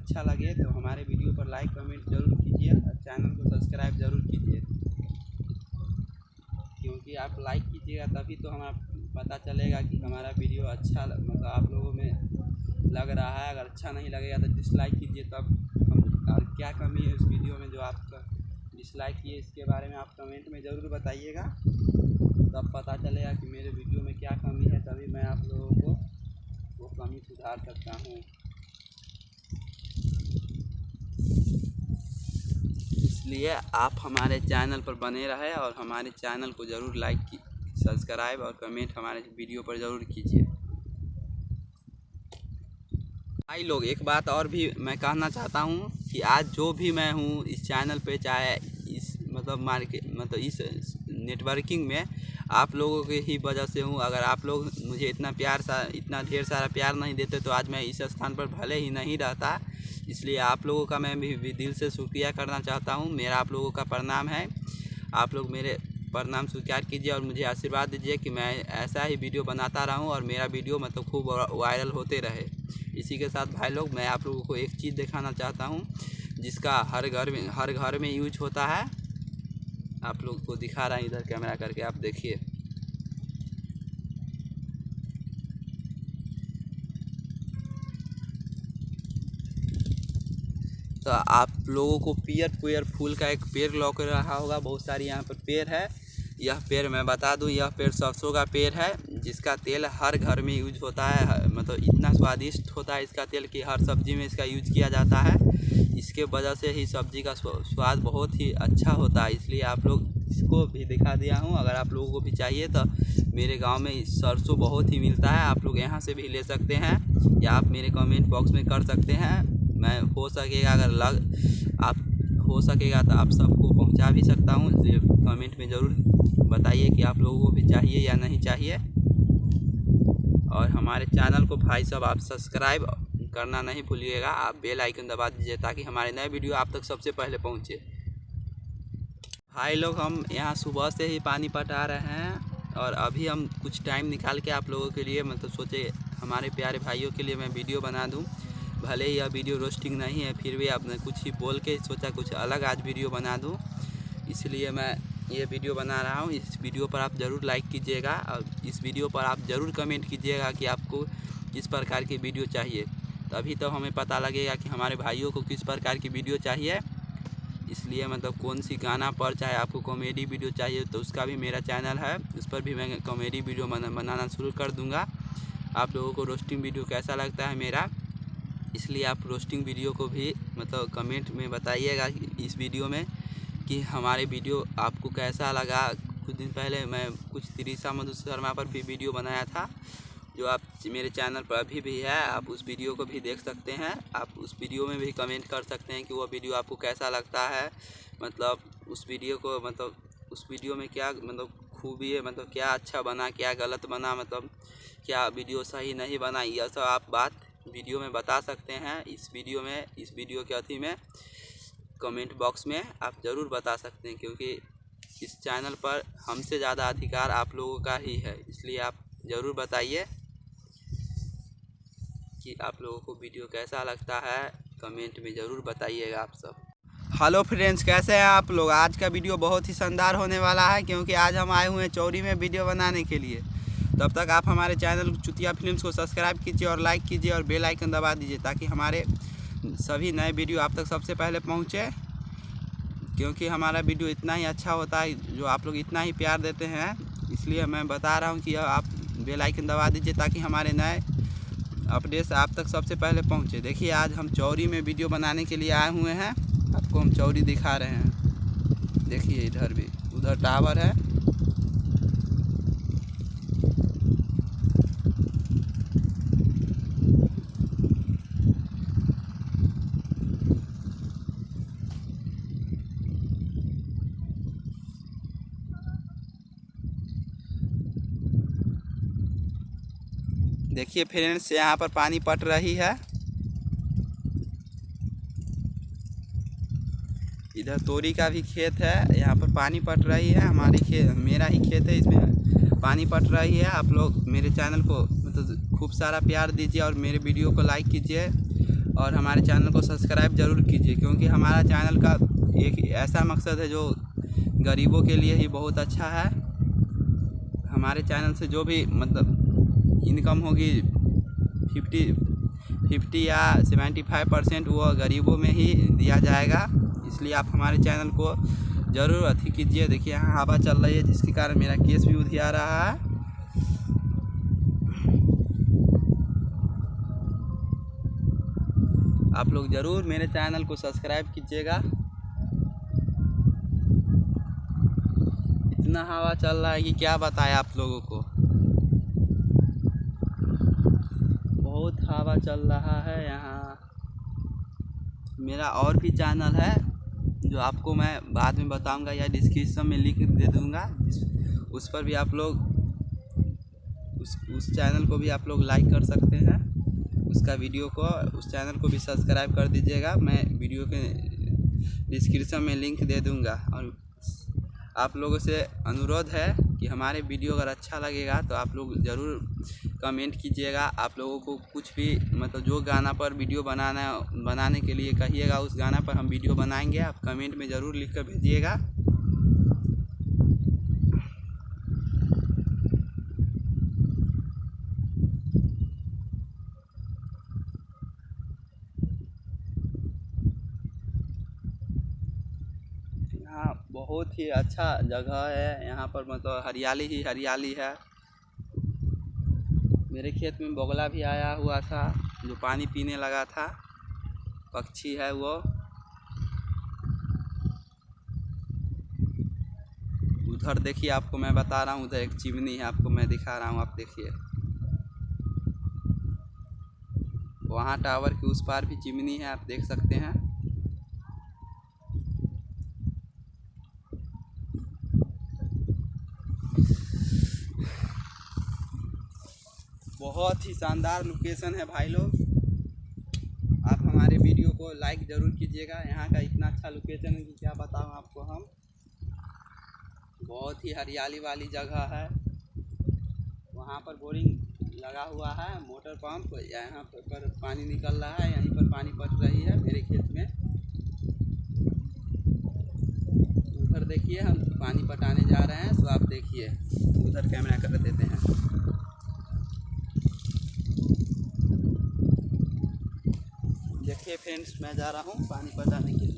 अच्छा लगे तो हमारे वीडियो पर लाइक कमेंट जरूर कीजिए और चैनल को सब्सक्राइब जरूर कीजिए, क्योंकि आप लाइक कीजिएगा तभी तो हमें पता चलेगा कि हमारा वीडियो अच्छा मतलब आप लोगों में लग रहा है। अगर अच्छा नहीं लगेगा तो डिसलाइक कीजिए, तब हम और क्या कमी है इस वीडियो में जो आप डिसलाइक किए इसके बारे में आप कमेंट में ज़रूर बताइएगा, तब पता चलेगा कि मेरे वीडियो में क्या कमी है, तभी मैं आप लोगों को वो कमी सुधार सकता हूँ। इसलिए आप हमारे चैनल पर बने रहे और हमारे चैनल को ज़रूर लाइक सब्सक्राइब और कमेंट हमारे वीडियो पर ज़रूर कीजिए। भाई लोग, एक बात और भी मैं कहना चाहता हूँ कि आज जो भी मैं हूँ इस चैनल पे, चाहे इस मतलब मार्केट मतलब इस नेटवर्किंग में आप लोगों के ही वजह से हूँ। अगर आप लोग मुझे इतना ढेर सारा प्यार नहीं देते तो आज मैं इस स्थान पर भले ही नहीं रहता। इसलिए आप लोगों का मैं भी दिल से शुक्रिया करना चाहता हूँ। मेरा आप लोगों का प्रणाम है। आप लोग मेरे प्रणाम स्वीकार कीजिए और मुझे आशीर्वाद दीजिए कि मैं ऐसा ही वीडियो बनाता रहूँ और मेरा वीडियो मतलब खूब वायरल होते रहे। इसी के साथ भाई लोग, मैं आप लोगों को एक चीज़ दिखाना चाहता हूँ जिसका हर घर में यूज होता है। आप लोग को दिखा रहा है, इधर कैमरा करके आप देखिए। तो आप लोगों को पियर फूल का एक पेड़ लौक रहा होगा, बहुत सारी यहाँ पर पेड़ है। यह पेड़ मैं बता दूं, यह पेड़ सरसों का पेड़ है जिसका तेल हर घर में यूज होता है। मतलब इतना स्वादिष्ट होता है इसका तेल कि हर सब्जी में इसका यूज किया जाता है। इसके वजह से ही सब्जी का स्वाद बहुत ही अच्छा होता है। इसलिए आप लोग इसको भी दिखा दिया हूँ। अगर आप लोगों को भी चाहिए तो मेरे गांव में सरसों बहुत ही मिलता है, आप लोग यहाँ से भी ले सकते हैं या आप मेरे कमेंट बॉक्स में कर सकते हैं। मैं हो सकेगा हो सकेगा तो आप सबको पहुंचा भी सकता हूं। इसलिए कमेंट में ज़रूर बताइए कि आप लोगों को भी चाहिए या नहीं चाहिए। और हमारे चैनल को भाई साहब आप सब्सक्राइब करना नहीं भूलिएगा, आप बेल आइकन दबा दीजिए ताकि हमारे नए वीडियो आप तक सबसे पहले पहुंचे। भाई लोग, हम यहाँ सुबह से ही पानी पटा रहे हैं और अभी हम कुछ टाइम निकाल के आप लोगों के लिए मतलब सोचे हमारे प्यारे भाइयों के लिए मैं वीडियो बना दूँ। भले ही यह वीडियो रोस्टिंग नहीं है, फिर भी आपने कुछ ही बोल के सोचा कुछ अलग आज वीडियो बना दूं, इसलिए मैं ये वीडियो बना रहा हूं। इस वीडियो पर आप ज़रूर लाइक कीजिएगा और इस वीडियो पर आप ज़रूर कमेंट कीजिएगा कि आपको किस प्रकार की वीडियो चाहिए, तभी तो हमें पता लगेगा कि हमारे भाइयों को किस प्रकार की वीडियो चाहिए। इसलिए मतलब कौन सी गाना पर, चाहे आपको कॉमेडी वीडियो चाहिए तो उसका भी मेरा चैनल है, उस पर भी मैं कॉमेडी वीडियो बनाना शुरू कर दूँगा। आप लोगों को रोस्टिंग वीडियो कैसा लगता है मेरा, इसलिए आप रोस्टिंग वीडियो को भी मतलब कमेंट में बताइएगा इस वीडियो में कि हमारे वीडियो आपको कैसा लगा। कुछ दिन पहले मैं कुछ तिरिशा मधु शर्मा पर भी वीडियो बनाया था, जो आप मेरे चैनल पर अभी भी है, आप उस वीडियो को भी देख सकते हैं। आप उस वीडियो में भी कमेंट कर सकते हैं कि वो वीडियो आपको कैसा लगता है। मतलब उस वीडियो में क्या मतलब खूबी है, मतलब क्या अच्छा बना, क्या गलत बना, मतलब क्या वीडियो सही नहीं बना, यह सब आप बात वीडियो में बता सकते हैं। इस वीडियो के अथी में कमेंट बॉक्स में आप ज़रूर बता सकते हैं, क्योंकि इस चैनल पर हमसे ज़्यादा अधिकार आप लोगों का ही है। इसलिए आप ज़रूर बताइए कि आप लोगों को वीडियो कैसा लगता है, कमेंट में ज़रूर बताइएगा आप सब। हेलो फ्रेंड्स, कैसे हैं आप लोग। आज का वीडियो बहुत ही शानदार होने वाला है, क्योंकि आज हम आए हुए हैं चौरी में वीडियो बनाने के लिए। तब तक आप हमारे चैनल चुतिया फिल्म्स को सब्सक्राइब कीजिए और लाइक कीजिए और बेल आइकन दबा दीजिए ताकि हमारे सभी नए वीडियो आप तक सबसे पहले पहुंचे। क्योंकि हमारा वीडियो इतना ही अच्छा होता है, जो आप लोग इतना ही प्यार देते हैं, इसलिए मैं बता रहा हूं कि आप बेल आइकन दबा दीजिए ताकि हमारे नए अपडेट्स आप तक सबसे पहले पहुँचे। देखिए, आज हम चौरी में वीडियो बनाने के लिए आए हुए हैं, आपको हम चौरी दिखा रहे हैं। देखिए इधर भी, उधर टावर है। देखिए फ्रेंड्स, यहाँ पर पानी पट रही है। इधर तोरी का भी खेत है, यहाँ पर पानी पट रही है। मेरा ही खेत है, इसमें पानी पट रही है। आप लोग मेरे चैनल को मतलब खूब सारा प्यार दीजिए और मेरे वीडियो को लाइक कीजिए और हमारे चैनल को सब्सक्राइब ज़रूर कीजिए, क्योंकि हमारा चैनल का एक ऐसा मकसद है जो गरीबों के लिए ही बहुत अच्छा है। हमारे चैनल से जो भी मतलब इनकम होगी 50 या 75% वो गरीबों में ही दिया जाएगा। इसलिए आप हमारे चैनल को ज़रूर अथी कीजिए। देखिए यहाँ हवा चल रही है, जिसके कारण मेरा केस भी उधिया रहा है। आप लोग ज़रूर मेरे चैनल को सब्सक्राइब कीजिएगा। इतना हवा चल रहा है कि क्या बताएं आप लोगों को, बहुत हवा चल रहा है यहाँ। मेरा और भी चैनल है जो आपको मैं बाद में बताऊंगा या डिस्क्रिप्शन में लिंक दे दूंगा, उस पर भी आप लोग उस चैनल को भी आप लोग लाइक कर सकते हैं। उसका वीडियो को उस चैनल को भी सब्सक्राइब कर दीजिएगा। मैं वीडियो के डिस्क्रिप्शन में लिंक दे दूंगा। और आप लोगों से अनुरोध है कि हमारे वीडियो अगर अच्छा लगेगा तो आप लोग ज़रूर कमेंट कीजिएगा। आप लोगों को कुछ भी मतलब जो गाना पर वीडियो बनाने के लिए कहिएगा, उस गाना पर हम वीडियो बनाएंगे। आप कमेंट में ज़रूर लिख कर भेजिएगा। यहाँ बहुत ही अच्छा जगह है, यहाँ पर मतलब हरियाली ही हरियाली है। मेरे खेत में बगुला भी आया हुआ था जो पानी पीने लगा था, पक्षी है वो। उधर देखिए, आपको मैं बता रहा हूँ, उधर एक चिमनी है, आपको मैं दिखा रहा हूँ, आप देखिए। वहाँ टावर के उस पार भी चिमनी है, आप देख सकते हैं। बहुत ही शानदार लोकेशन है भाई लोग। आप हमारे वीडियो को लाइक ज़रूर कीजिएगा। यहाँ का इतना अच्छा लोकेशन है कि क्या बताऊँ आपको हम। बहुत ही हरियाली वाली जगह है। वहाँ पर बोरिंग लगा हुआ है, मोटर पंप, यहाँ पर पानी निकल रहा है, यहीं पर पानी पट रही है मेरे खेत में। उधर देखिए, हम पानी पटाने जा रहे हैं, तो आप देखिए उधर कैमरा कर देते हैं। देखिए फ्रेंड्स, मैं जा रहा हूँ पानी पटाने के लिए।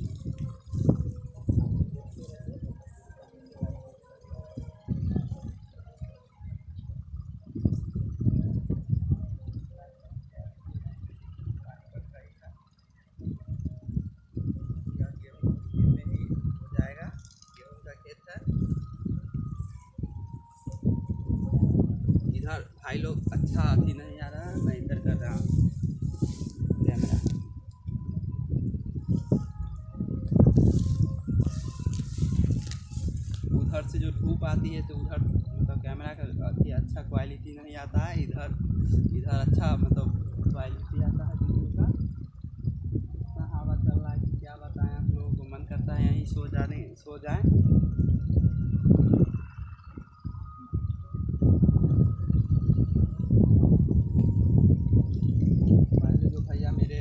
इधर भाई लोग अच्छा अथी नहीं आ रहा है, मैं इधर कर रहा हूँ कैमरा। उधर से जो धूप आती है तो उधर मतलब कैमरा का अथी अच्छा क्वालिटी नहीं आता है। इधर अच्छा मतलब क्वालिटी आता है वीडियो का। इतना हवा चल रहा है कि क्या बताएं आप लोगों को, मन करता है यहीं सो जाएं। पहले जो भैया मेरे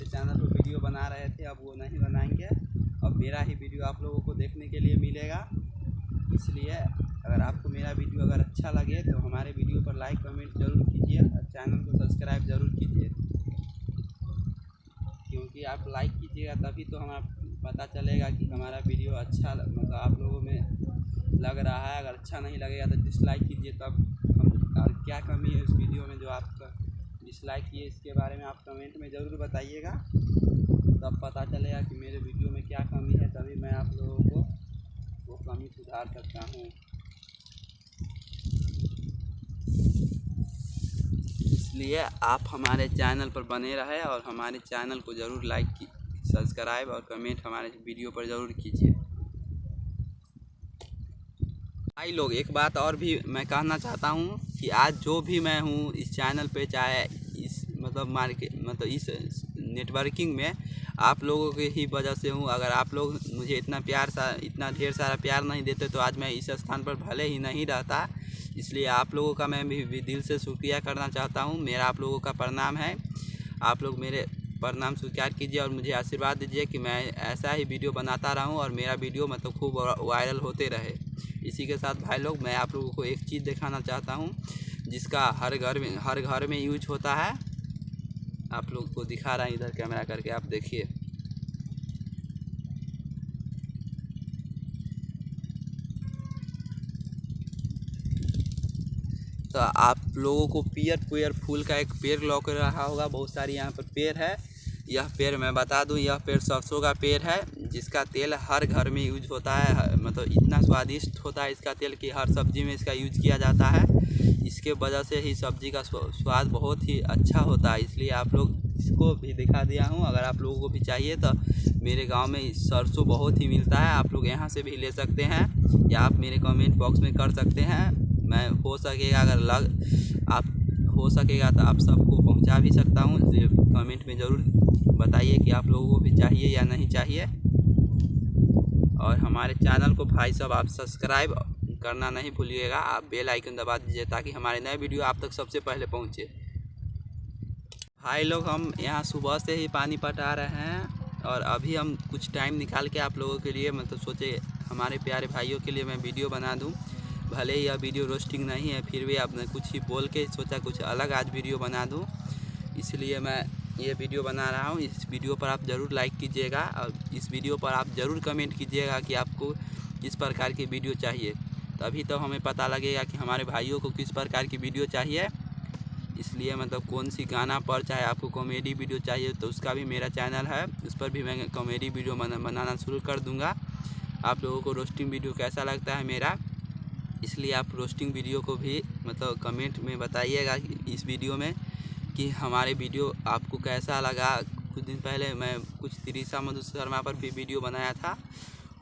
चैनल पर वीडियो बना रहे थे, अब वो नहीं बनाएंगे। अब मेरा ही वीडियो आप लोगों को देखने के लिए मिलेगा। इसलिए अगर आपको मेरा वीडियो अगर अच्छा लगे तो हमारे वीडियो पर लाइक कमेंट ज़रूर कीजिए और चैनल को सब्सक्राइब ज़रूर कीजिए, क्योंकि आप लाइक कीजिएगा तभी तो हमारा पता चलेगा कि हमारा वीडियो अच्छा मतलब आप लोगों में लग रहा है। अगर अच्छा नहीं लगेगा तो डिसलाइक कीजिए, तब हम और क्या कमी है इस वीडियो में जो आपका डिसलाइक किए, इसके बारे में आप कमेंट में ज़रूर बताइएगा। तब पता चलेगा कि मेरे वीडियो में क्या कमी है, तभी मैं आप लोगों को वो कमी सुधार सकता हूँ। इसलिए आप हमारे चैनल पर बने रहें और हमारे चैनल को ज़रूर लाइक सब्सक्राइब और कमेंट हमारे वीडियो पर ज़रूर कीजिए। भाई लोग, एक बात और भी मैं कहना चाहता हूँ कि आज जो भी मैं हूँ इस चैनल पे, चाहे इस मतलब इस नेटवर्किंग में आप लोगों के ही वजह से हूँ। अगर आप लोग मुझे इतना ढेर सारा प्यार नहीं देते तो आज मैं इस स्थान पर भले ही नहीं रहता। इसलिए आप लोगों का मैं भी दिल से शुक्रिया करना चाहता हूँ। मेरा आप लोगों का प्रणाम है। आप लोग मेरे प्रणाम स्वीकार कीजिए और मुझे आशीर्वाद दीजिए कि मैं ऐसा ही वीडियो बनाता रहूं और मेरा वीडियो मतलब खूब वायरल होते रहे। इसी के साथ भाई लोग मैं आप लोगों को एक चीज़ दिखाना चाहता हूं जिसका हर घर में यूज होता है। आप लोग को दिखा रहा है, इधर कैमरा करके आप देखिए। तो आप लोगों को पियर फूल का एक पेड़ लौक रहा होगा, बहुत सारी यहाँ पर पेड़ है। यह पेड़ मैं बता दूं, यह पेड़ सरसों का पेड़ है जिसका तेल हर घर में यूज होता है। मतलब इतना स्वादिष्ट होता है इसका तेल कि हर सब्जी में इसका यूज किया जाता है। इसके वजह से ही सब्जी का स्वाद बहुत ही अच्छा होता है, इसलिए आप लोग इसको भी दिखा दिया हूँ। अगर आप लोगों को भी चाहिए तो मेरे गांव में सरसों बहुत ही मिलता है, आप लोग यहाँ से भी ले सकते हैं या आप मेरे कमेंट बॉक्स में कर सकते हैं। मैं हो सकेगा हो सकेगा तो आप सबको पहुंचा भी सकता हूं। कमेंट में ज़रूर बताइए कि आप लोगों को भी चाहिए या नहीं चाहिए। और हमारे चैनल को भाई साहब आप सब्सक्राइब करना नहीं भूलिएगा, आप बेल आइकन दबा दीजिए ताकि हमारे नए वीडियो आप तक सबसे पहले पहुंचे। भाई लोग हम यहाँ सुबह से ही पानी पटा रहे हैं और अभी हम कुछ टाइम निकाल के आप लोगों के लिए मतलब सोचे हमारे प्यारे भाइयों के लिए मैं वीडियो बना दूँ। भले ही यह वीडियो रोस्टिंग नहीं है, फिर भी आपने कुछ ही बोल के सोचा कुछ अलग आज वीडियो बना दूं, इसलिए मैं ये वीडियो बना रहा हूं। इस वीडियो पर आप ज़रूर लाइक कीजिएगा और इस वीडियो पर आप ज़रूर कमेंट कीजिएगा कि आपको किस प्रकार की वीडियो चाहिए, तभी तो हमें पता लगेगा कि हमारे भाइयों को किस प्रकार की वीडियो चाहिए। इसलिए मतलब कौन सी गाना पर, चाहे आपको कॉमेडी वीडियो चाहिए तो उसका भी मेरा चैनल है, उस पर भी मैं कॉमेडी वीडियो बनाना शुरू कर दूँगा। आप लोगों को रोस्टिंग वीडियो कैसा लगता है मेरा, इसलिए आप रोस्टिंग वीडियो को भी मतलब कमेंट में बताइएगा इस वीडियो में कि हमारे वीडियो आपको कैसा लगा। कुछ दिन पहले मैं कुछ तिरिशा मधु शर्मा पर भी वीडियो बनाया था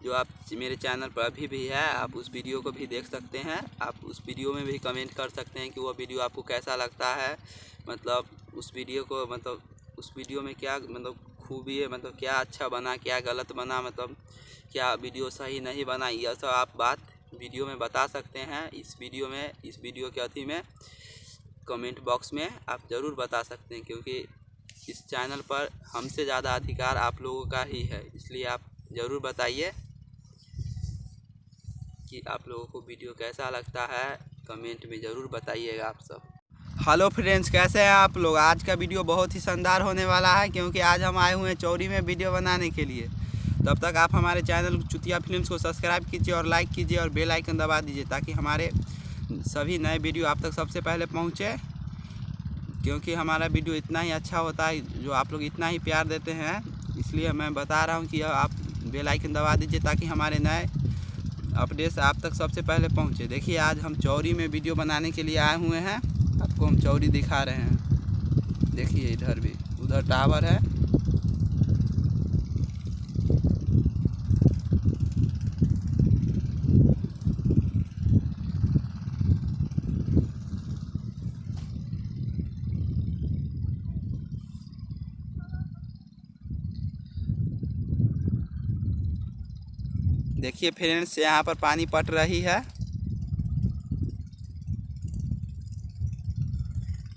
जो आप मेरे चैनल पर अभी भी है, आप उस वीडियो को भी देख सकते हैं। आप उस वीडियो में भी कमेंट कर सकते हैं कि वह वीडियो आपको कैसा लगता है, मतलब उस वीडियो को मतलब उस वीडियो में क्या मतलब खूबी है, मतलब क्या अच्छा बना क्या गलत बना, मतलब क्या वीडियो सही नहीं बना, यह सब आप बात वीडियो में बता सकते हैं। इस वीडियो के अथी में कमेंट बॉक्स में आप ज़रूर बता सकते हैं, क्योंकि इस चैनल पर हमसे ज़्यादा अधिकार आप लोगों का ही है। इसलिए आप ज़रूर बताइए कि आप लोगों को वीडियो कैसा लगता है, कमेंट में ज़रूर बताइएगा आप सब। हेलो फ्रेंड्स, कैसे हैं आप लोग। आज का वीडियो बहुत ही शानदार होने वाला है, क्योंकि आज हम आए हुए हैं चौरी में वीडियो बनाने के लिए। तब तक आप हमारे चैनल चुतिया फिल्म्स को सब्सक्राइब कीजिए और लाइक कीजिए और बेल आइकन दबा दीजिए ताकि हमारे सभी नए वीडियो आप तक सबसे पहले पहुंचे। क्योंकि हमारा वीडियो इतना ही अच्छा होता है, जो आप लोग इतना ही प्यार देते हैं, इसलिए मैं बता रहा हूं कि आप बेल आइकन दबा दीजिए ताकि हमारे नए अपडेट्स आप तक सबसे पहले पहुँचे। देखिए आज हम चौरी में वीडियो बनाने के लिए आए हुए हैं, आपको हम चौरी दिखा रहे हैं। देखिए इधर भी, उधर टावर है। देखिए फ्रेंड्स, यहाँ पर पानी पट रही है।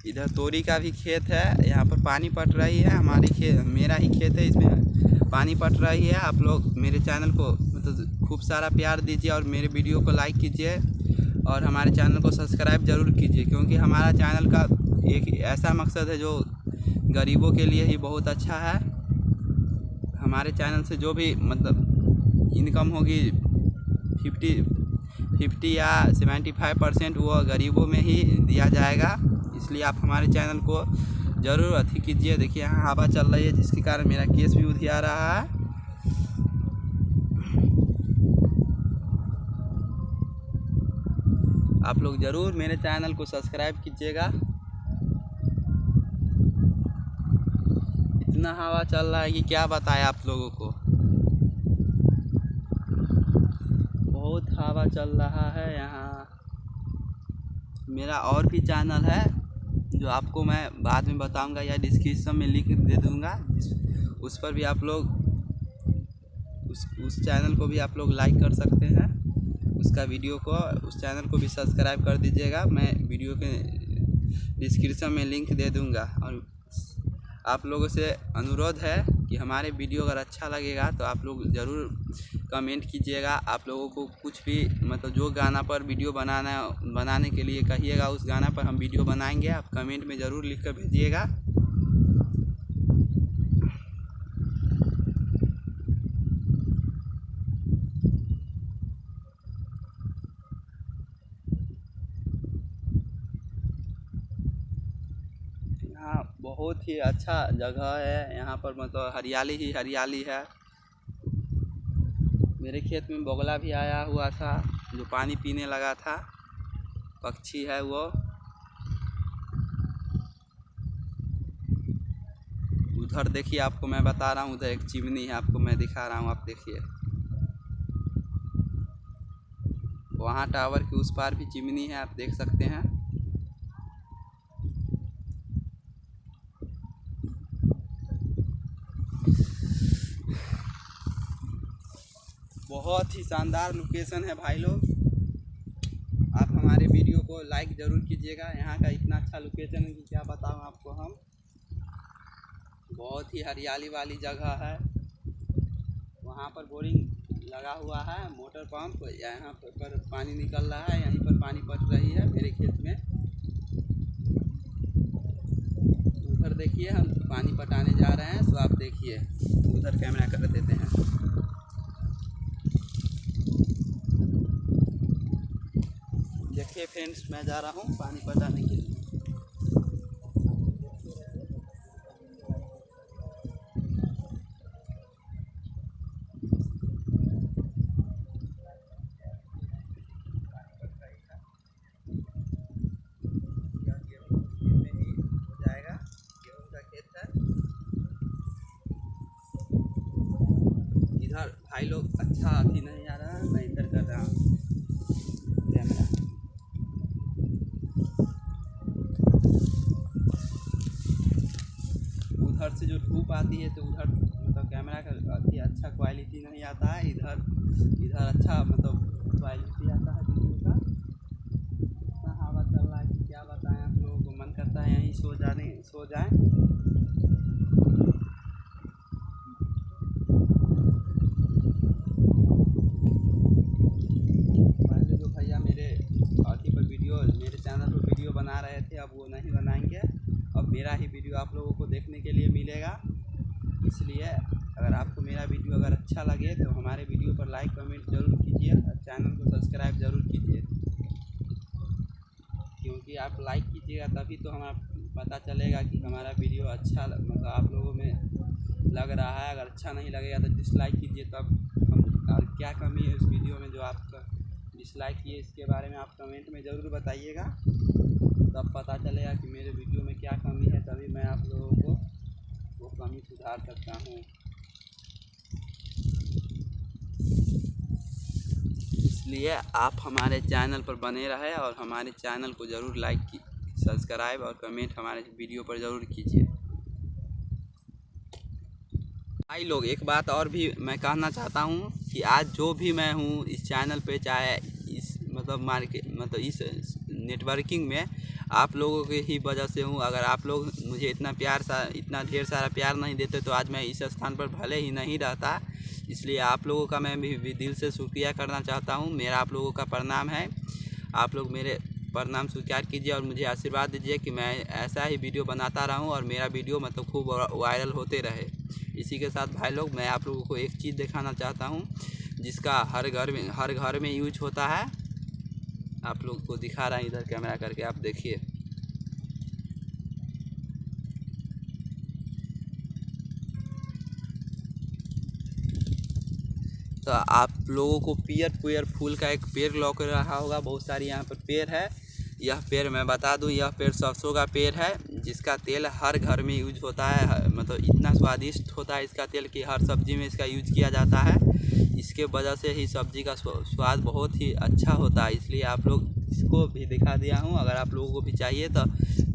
इधर तोरी का भी खेत है, यहाँ पर पानी पट रही है। मेरा ही खेत है, इसमें पानी पट रही है। आप लोग मेरे चैनल को मतलब खूब सारा प्यार दीजिए और मेरे वीडियो को लाइक कीजिए और हमारे चैनल को सब्सक्राइब ज़रूर कीजिए, क्योंकि हमारा चैनल का एक ऐसा मकसद है जो गरीबों के लिए ही बहुत अच्छा है। हमारे चैनल से जो भी मतलब इनकम होगी 50 या 75% वो गरीबों में ही दिया जाएगा। इसलिए आप हमारे चैनल को ज़रूर अथी कीजिए। देखिए यहाँ हवा चल रही है जिसके कारण मेरा केस भी उधिया रहा है। आप लोग ज़रूर मेरे चैनल को सब्सक्राइब कीजिएगा। इतना हवा चल रहा है कि क्या बताएं आप लोगों को, बहुत हवा चल रहा है यहाँ। मेरा और भी चैनल है जो आपको मैं बाद में बताऊंगा या डिस्क्रिप्शन में लिंक दे दूंगा, उस पर भी आप लोग उस चैनल को भी आप लोग लाइक कर सकते हैं। उसका वीडियो को उस चैनल को भी सब्सक्राइब कर दीजिएगा। मैं वीडियो के डिस्क्रिप्शन में लिंक दे दूंगा और आप लोगों से अनुरोध है कि हमारे वीडियो अगर अच्छा लगेगा तो आप लोग ज़रूर कमेंट कीजिएगा। आप लोगों को कुछ भी मतलब जो गाना पर वीडियो बनाने के लिए कहिएगा, उस गाना पर हम वीडियो बनाएंगे। आप कमेंट में ज़रूर लिख कर भेजिएगा। यहाँ बहुत ही अच्छा जगह है, यहाँ पर मतलब हरियाली ही हरियाली है। मेरे खेत में बगुला भी आया हुआ था जो पानी पीने लगा था, पक्षी है वो। उधर देखिए, आपको मैं बता रहा हूँ, उधर एक चिमनी है, आपको मैं दिखा रहा हूँ, आप देखिए। वहाँ टावर के उस पार भी चिमनी है, आप देख सकते हैं। बहुत ही शानदार लोकेशन है भाई लोग। आप हमारे वीडियो को लाइक ज़रूर कीजिएगा। यहाँ का इतना अच्छा लोकेशन है कि क्या बताऊँ आपको हम। बहुत ही हरियाली वाली जगह है। वहाँ पर बोरिंग लगा हुआ है, मोटर पंप, यहाँ पर पानी निकल रहा है, यहीं पर पानी पट रही है मेरे खेत में। उधर देखिए, हम पानी पटाने जा रहे हैं, तो आप देखिए, उधर कैमरा कर देते हैं। देखिए फ्रेंड्स, मैं जा रहा हूँ पानी पटाने के लिए। इधर भाई लोग अच्छा अथी नहीं आ रहा है, मैं इधर कर रहा हूँ कैमरा। उधर से जो धूप आती है तो उधर मतलब कैमरा का अथी अच्छा क्वालिटी नहीं आता है। इधर अच्छा मतलब क्वालिटी आता है वीडियो का। इतना हवा चल रहा है कि क्या बताएं आप लोगों को, मन करता है यहीं सो जाएं। पहले जो भैया मेरे चैनल पर वीडियो बना रहे थे, अब वो नहीं बनाएंगे। अब मेरा ही वीडियो आप लोगों को देखने के लिए मिलेगा। इसलिए अगर आपको मेरा वीडियो अगर अच्छा लगे तो हमारे वीडियो पर लाइक कमेंट ज़रूर कीजिए और चैनल को सब्सक्राइब ज़रूर कीजिए, क्योंकि आप लाइक कीजिएगा तभी तो हमारा पता चलेगा कि हमारा वीडियो अच्छा मतलब आप लोगों में लग रहा है। अगर अच्छा नहीं लगेगा तो डिसलाइक कीजिए, तब हम और क्या कमी है इस वीडियो में जो आपका डिसलाइक किए, इसके बारे में आप कमेंट में ज़रूर बताइएगा। तब पता चलेगा कि मेरे वीडियो में क्या कमी है, तभी मैं आप लोगों को वो कमी सुधार सकता हूँ। इसलिए आप हमारे चैनल पर बने रहें और हमारे चैनल को ज़रूर लाइक सब्सक्राइब और कमेंट हमारे वीडियो पर ज़रूर कीजिए। भाई लोग, एक बात और भी मैं कहना चाहता हूँ कि आज जो भी मैं हूँ इस चैनल पे, चाहे इस मतलब इस नेटवर्किंग में आप लोगों के ही वजह से हूँ। अगर आप लोग मुझे इतना ढेर सारा प्यार नहीं देते तो आज मैं इस स्थान पर भले ही नहीं रहता। इसलिए आप लोगों का मैं भी दिल से शुक्रिया करना चाहता हूँ। मेरा आप लोगों का प्रणाम है। आप लोग मेरे प्रणाम स्वीकार कीजिए और मुझे आशीर्वाद दीजिए कि मैं ऐसा ही वीडियो बनाता रहूँ और मेरा वीडियो मतलब खूब वायरल होते रहे। इसी के साथ भाई लोग, मैं आप लोगों को एक चीज़ दिखाना चाहता हूँ जिसका हर घर में यूज होता है। आप लोग को दिखा रहा है इधर कैमरा करके, आप देखिए। तो आप लोगों को पियर फूल का एक पेड़ लौक रहा होगा, बहुत सारी यहाँ पर पेड़ है। यह पेड़ मैं बता दूं, यह पेड़ सरसों का पेड़ है जिसका तेल हर घर में यूज होता है। मतलब इतना स्वादिष्ट होता है इसका तेल कि हर सब्जी में इसका यूज किया जाता है। इसके वजह से ही सब्जी का स्वाद बहुत ही अच्छा होता है। इसलिए आप लोग इसको भी दिखा दिया हूँ। अगर आप लोगों को भी चाहिए तो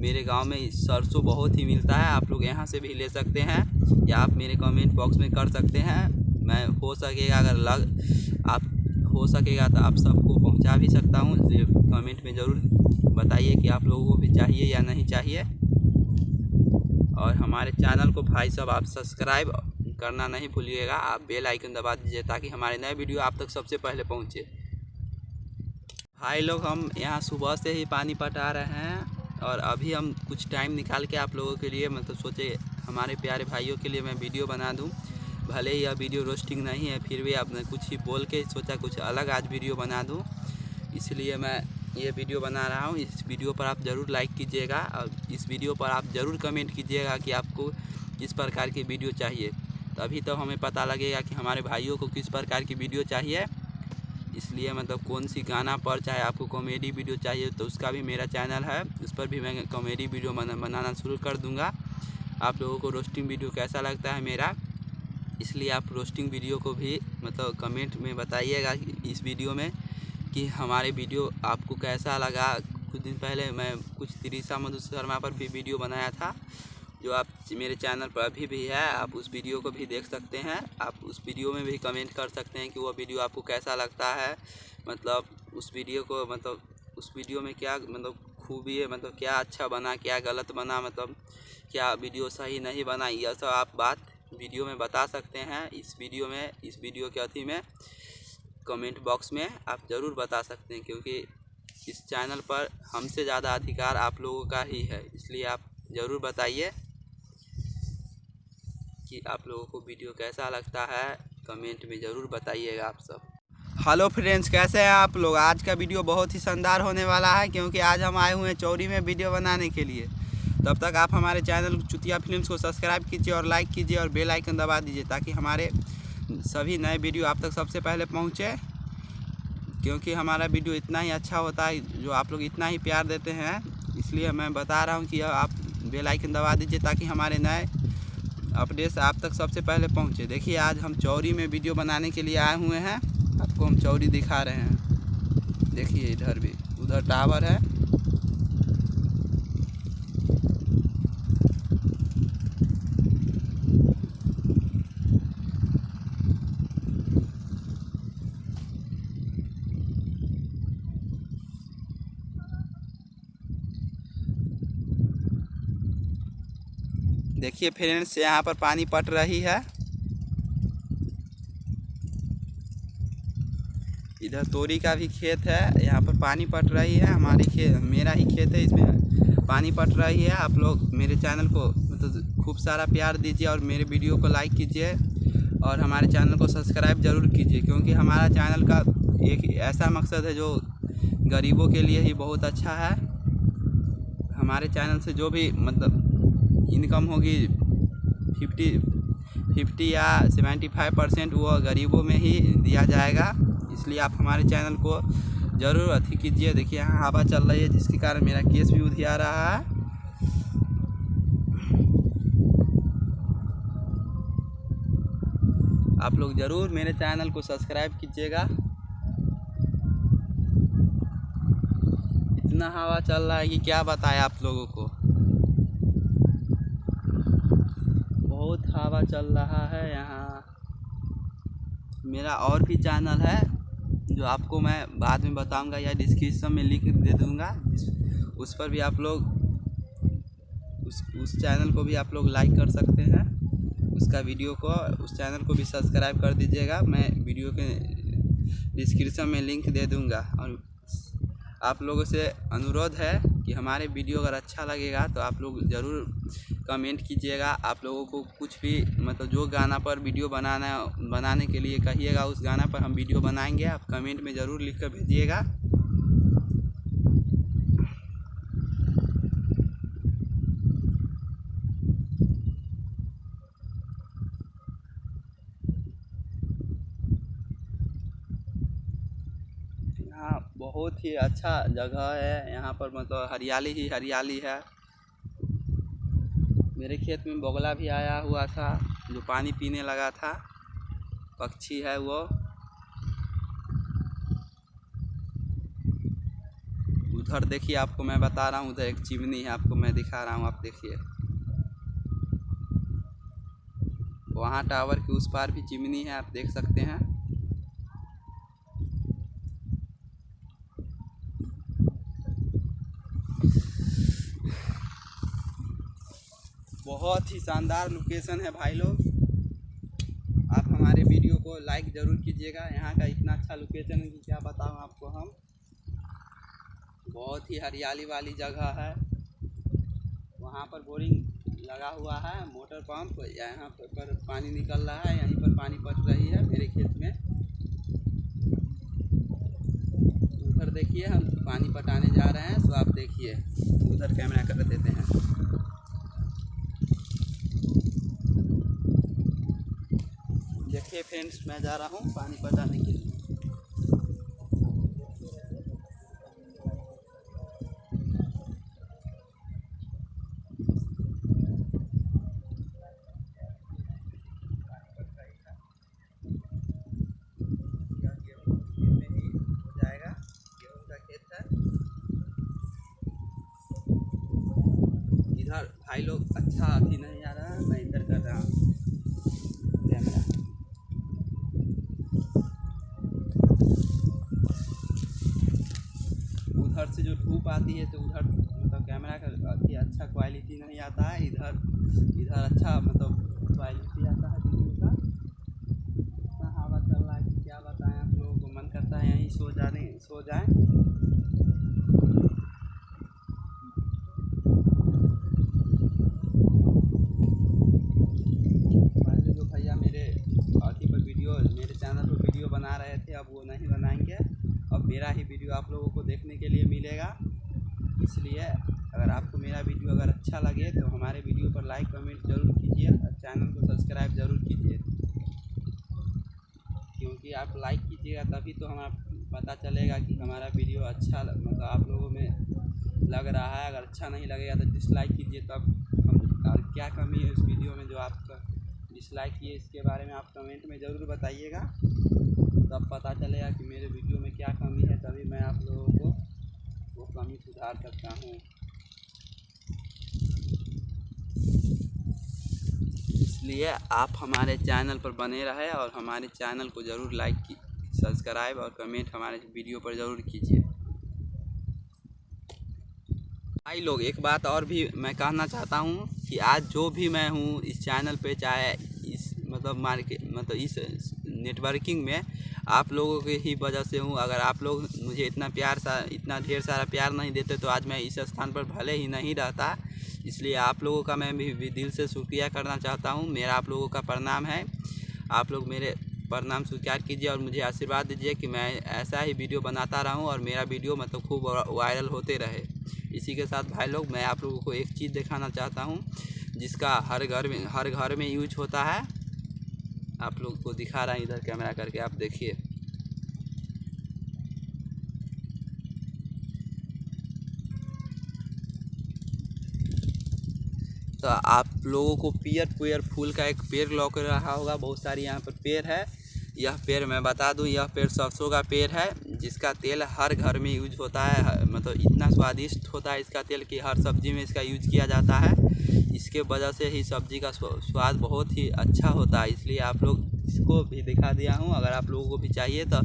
मेरे गांव में सरसों बहुत ही मिलता है, आप लोग यहाँ से भी ले सकते हैं या आप मेरे कमेंट बॉक्स में कर सकते हैं। मैं हो सकेगा हो सकेगा तो आप सबको पहुंचा भी सकता हूं। कमेंट में ज़रूर बताइए कि आप लोगों को भी चाहिए या नहीं चाहिए। और हमारे चैनल को भाई साहब आप सब्सक्राइब करना नहीं भूलिएगा। आप बेल आइकन दबा दीजिए ताकि हमारे नए वीडियो आप तक सबसे पहले पहुँचे। भाई लोग हम यहाँ सुबह से ही पानी पटा रहे हैं और अभी हम कुछ टाइम निकाल के आप लोगों के लिए मतलब सोचे हमारे प्यारे भाइयों के लिए मैं वीडियो बना दूं। भले ही यह वीडियो रोस्टिंग नहीं है, फिर भी आपने कुछ ही बोल के सोचा कुछ अलग आज वीडियो बना दूं, इसलिए मैं ये वीडियो बना रहा हूं। इस वीडियो पर आप ज़रूर लाइक कीजिएगा और इस वीडियो पर आप ज़रूर कमेंट कीजिएगा कि आपको किस प्रकार की वीडियो चाहिए, तभी तो हमें पता लगेगा कि हमारे भाइयों को किस प्रकार की वीडियो चाहिए। इसलिए मतलब कौन सी गाना पर, चाहे आपको कॉमेडी वीडियो चाहिए तो उसका भी मेरा चैनल है, उस पर भी मैं कॉमेडी वीडियो बनाना शुरू कर दूंगा। आप लोगों को रोस्टिंग वीडियो कैसा लगता है मेरा, इसलिए आप रोस्टिंग वीडियो को भी मतलब कमेंट में बताइएगा इस वीडियो में कि हमारे वीडियो आपको कैसा लगा। कुछ दिन पहले मैं कुछ तिरिशा मधु शर्मा पर भी वीडियो बनाया था, जो आप मेरे चैनल पर अभी भी है, आप उस वीडियो को भी देख सकते हैं। आप उस वीडियो में भी कमेंट कर सकते हैं कि वो वीडियो आपको कैसा लगता है, मतलब उस वीडियो को मतलब उस वीडियो में क्या मतलब खूबी है, मतलब क्या अच्छा बना, क्या गलत बना, मतलब क्या वीडियो सही नहीं बना, यह सब आप बात वीडियो में बता सकते हैं। इस वीडियो के अथी में कमेंट बॉक्स में आप ज़रूर बता सकते हैं, क्योंकि इस चैनल पर हमसे ज़्यादा अधिकार आप लोगों का ही है। इसलिए आप ज़रूर बताइए कि आप लोगों को वीडियो कैसा लगता है, कमेंट में ज़रूर बताइएगा आप सब। हेलो फ्रेंड्स, कैसे हैं आप लोग। आज का वीडियो बहुत ही शानदार होने वाला है, क्योंकि आज हम आए हुए हैं चौरी में वीडियो बनाने के लिए। तब तक आप हमारे चैनल चुतिया फिल्म्स को सब्सक्राइब कीजिए और लाइक कीजिए और बेल आइकन दबा दीजिए ताकि हमारे सभी नए वीडियो आप तक सबसे पहले पहुँचे। क्योंकि हमारा वीडियो इतना ही अच्छा होता है, जो आप लोग इतना ही प्यार देते हैं, इसलिए मैं बता रहा हूँ कि आप बेल आइकन दबा दीजिए ताकि हमारे नए अपडेट्स आप तक सबसे पहले पहुँचे। देखिए आज हम चौरी में वीडियो बनाने के लिए आए हुए हैं, आपको हम चौरी दिखा रहे हैं। देखिए इधर भी, उधर टावर है। देखिए फ्रेंड्स, यहाँ पर पानी पट रही है। इधर तोरी का भी खेत है, यहाँ पर पानी पट रही है। मेरा ही खेत है, इसमें पानी पट रही है। आप लोग मेरे चैनल को मतलब खूब सारा प्यार दीजिए और मेरे वीडियो को लाइक कीजिए और हमारे चैनल को सब्सक्राइब ज़रूर कीजिए, क्योंकि हमारा चैनल का एक ऐसा मकसद है जो गरीबों के लिए ही बहुत अच्छा है। हमारे चैनल से जो भी मतलब इनकम होगी 50 या 75% वो गरीबों में ही दिया जाएगा। इसलिए आप हमारे चैनल को ज़रूर अथी कीजिए। देखिए यहाँ हवा चल रही है, जिसके कारण मेरा केस भी उधिया रहा है। आप लोग ज़रूर मेरे चैनल को सब्सक्राइब कीजिएगा। इतना हवा चल रहा है कि क्या बताएं आप लोगों को, बहुत हवा चल रहा है यहाँ। मेरा और भी चैनल है जो आपको मैं बाद में बताऊंगा या डिस्क्रिप्शन में लिंक दे दूंगा, उस पर भी आप लोग उस चैनल को भी आप लोग लाइक कर सकते हैं। उसका वीडियो को उस चैनल को भी सब्सक्राइब कर दीजिएगा। मैं वीडियो के डिस्क्रिप्शन में लिंक दे दूंगा। और आप लोगों से अनुरोध है कि हमारे वीडियो अगर अच्छा लगेगा तो आप लोग ज़रूर कमेंट कीजिएगा। आप लोगों को कुछ भी मतलब जो गाना पर वीडियो बनाने के लिए कहिएगा, उस गाना पर हम वीडियो बनाएंगे। आप कमेंट में ज़रूर लिख कर भेजिएगा। यहाँ बहुत ही अच्छा जगह है, यहाँ पर मतलब हरियाली ही हरियाली है। मेरे खेत में बगुला भी आया हुआ था जो पानी पीने लगा था, पक्षी है वो। उधर देखिए, आपको मैं बता रहा हूँ, उधर एक चिमनी है, आपको मैं दिखा रहा हूँ, आप देखिए वहाँ टावर के उस पार भी चिमनी है, आप देख सकते हैं। बहुत ही शानदार लोकेशन है भाई लोग। आप हमारे वीडियो को लाइक ज़रूर कीजिएगा। यहाँ का इतना अच्छा लोकेशन है कि क्या बताऊँ आपको हम। बहुत ही हरियाली वाली जगह है। वहाँ पर बोरिंग लगा हुआ है, मोटर पंप, यहाँ पर पानी निकल रहा है, यहीं पर पानी पट रही है मेरे खेत में। उधर देखिए हम पानी पटाने जा रहे हैं, तो आप देखिए उधर कैमरा कर देते हैं। देखिए फ्रेंड्स, मैं जा रहा हूँ पानी पटाने के लिए। इधर भाई लोग अच्छा अभी नहीं आ रहा है, मैं इधर कर रहा हूँ कैमरा। उधर से जो धूप आती है तो उधर मतलब कैमरा का अभी अच्छा क्वालिटी नहीं आता है। इधर अच्छा मतलब क्वालिटी आता है वीडियो का। इतना हवा चल रहा है कि क्या बताएं आप लोगों को। मन करता है यहीं सो जाएं। पहले जो भैया मेरे चैनल पर वीडियो बना रहे थे, अब वो नहीं बनाएंगे। अब मेरा ही वीडियो आप लोगों को देखने के लिए मिलेगा। इसलिए अगर आपको मेरा वीडियो अगर अच्छा लगे तो हमारे वीडियो पर लाइक कमेंट ज़रूर कीजिए और चैनल को सब्सक्राइब ज़रूर कीजिए। क्योंकि आप लाइक कीजिएगा तभी तो हमारा पता चलेगा कि हमारा वीडियो अच्छा मतलब आप लोगों में लग रहा है। अगर अच्छा नहीं लगेगा तो डिसलाइक कीजिए। तब हम और क्या कमी है उस वीडियो में जो आपका डिसलाइक किए, इसके बारे में आप कमेंट में ज़रूर बताइएगा। तब पता चलेगा कि मेरे वीडियो में क्या कमी है, तभी मैं आप लोगों को वो कमी सुधार सकता हूँ। इसलिए आप हमारे चैनल पर बने रहे और हमारे चैनल को ज़रूर लाइक सब्सक्राइब और कमेंट हमारे वीडियो पर ज़रूर कीजिए। भाई लोग, एक बात और भी मैं कहना चाहता हूँ कि आज जो भी मैं हूँ इस चैनल पे, चाहे इस मतलब इस नेटवर्किंग में आप लोगों के ही वजह से हूँ। अगर आप लोग मुझे इतना ढेर सारा प्यार नहीं देते तो आज मैं इस स्थान पर भले ही नहीं रहता। इसलिए आप लोगों का मैं भी दिल से शुक्रिया करना चाहता हूँ। मेरा आप लोगों का प्रणाम है। आप लोग मेरे प्रणाम स्वीकार कीजिए और मुझे आशीर्वाद दीजिए कि मैं ऐसा ही वीडियो बनाता रहूँ और मेरा वीडियो मतलब खूब वायरल होते रहे। इसी के साथ भाई लोग, मैं आप लोगों को एक चीज़ दिखाना चाहता हूँ जिसका हर घर में यूज होता है। आप लोग को दिखा रहा है इधर कैमरा करके, आप देखिए। तो आप लोगों को पियर फूल का एक पेड़ लौक रहा होगा। बहुत सारी यहाँ पर पेड़ है। यह पेड़ मैं बता दूं, यह पेड़ सरसों का पेड़ है जिसका तेल हर घर में यूज होता है। मतलब इतना स्वादिष्ट होता है इसका तेल कि हर सब्जी में इसका यूज किया जाता है। इसके वजह से ही सब्जी का स्वाद बहुत ही अच्छा होता है। इसलिए आप लोग इसको भी दिखा दिया हूँ। अगर आप लोगों को भी चाहिए तो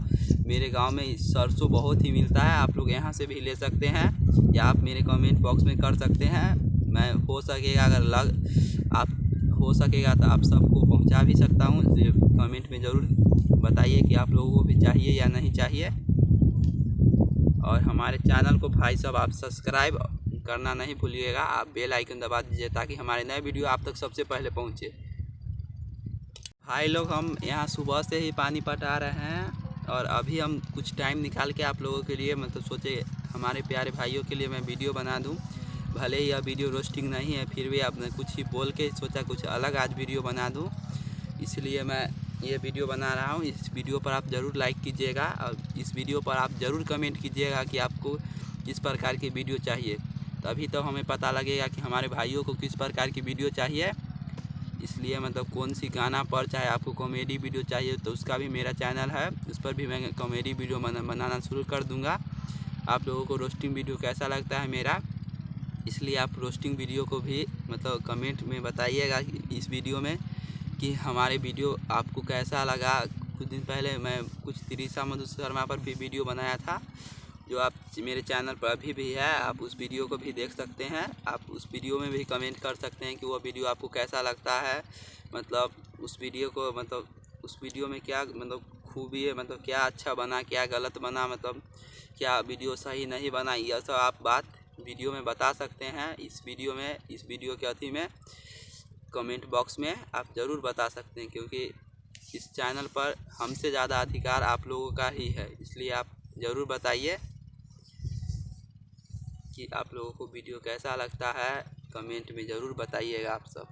मेरे गांव में सरसों बहुत ही मिलता है, आप लोग यहाँ से भी ले सकते हैं या आप मेरे कमेंट बॉक्स में कर सकते हैं। मैं हो सकेगा हो सकेगा तो आप सबको पहुँचा भी सकता हूँ। कमेंट में ज़रूर बताइए कि आप लोगों को भी चाहिए या नहीं चाहिए। और हमारे चैनल को भाई साहब आप सब्सक्राइब करना नहीं भूलिएगा। आप बेल आइकन दबा दीजिए ताकि हमारे नए वीडियो आप तक सबसे पहले पहुंचे। भाई लोग, हम यहाँ सुबह से ही पानी पटा रहे हैं और अभी हम कुछ टाइम निकाल के आप लोगों के लिए मतलब सोचे हमारे प्यारे भाइयों के लिए मैं वीडियो बना दूं। भले ही यह वीडियो रोस्टिंग नहीं है, फिर भी आपने कुछ ही बोल के सोचा कुछ अलग आज वीडियो बना दूं। इसलिए मैं ये वीडियो बना रहा हूँ। इस वीडियो पर आप ज़रूर लाइक कीजिएगा और इस वीडियो पर आप ज़रूर कमेंट कीजिएगा कि आपको किस प्रकार की वीडियो चाहिए। तभी तो हमें पता लगेगा कि हमारे भाइयों को किस प्रकार की वीडियो चाहिए। इसलिए मतलब कौन सी गाना पर, चाहे आपको कॉमेडी वीडियो चाहिए तो उसका भी मेरा चैनल है, उस पर भी मैं कॉमेडी वीडियो बनाना शुरू कर दूँगा। आप लोगों को रोस्टिंग वीडियो कैसा लगता है मेरा, इसलिए आप रोस्टिंग वीडियो को भी मतलब कमेंट में बताइएगा इस वीडियो में कि हमारे वीडियो आपको कैसा लगा। कुछ दिन पहले मैं कुछ तिरिशा मधु शर्मा पर भी वीडियो बनाया था, जो आप मेरे चैनल पर अभी भी है, आप उस वीडियो को भी देख सकते हैं। आप उस वीडियो में भी कमेंट कर सकते हैं कि वो वीडियो आपको कैसा लगता है, मतलब उस वीडियो को, मतलब उस वीडियो में क्या मतलब खूबी है, मतलब क्या अच्छा बना, क्या गलत बना, मतलब क्या वीडियो सही नहीं बना, यह सब आप बात वीडियो में बता सकते हैं। इस वीडियो के अथी में कमेंट बॉक्स में आप ज़रूर बता सकते हैं, क्योंकि इस चैनल पर हमसे ज़्यादा अधिकार आप लोगों का ही है। इसलिए आप ज़रूर बताइए कि आप लोगों को वीडियो कैसा लगता है, कमेंट में ज़रूर बताइएगा आप सब।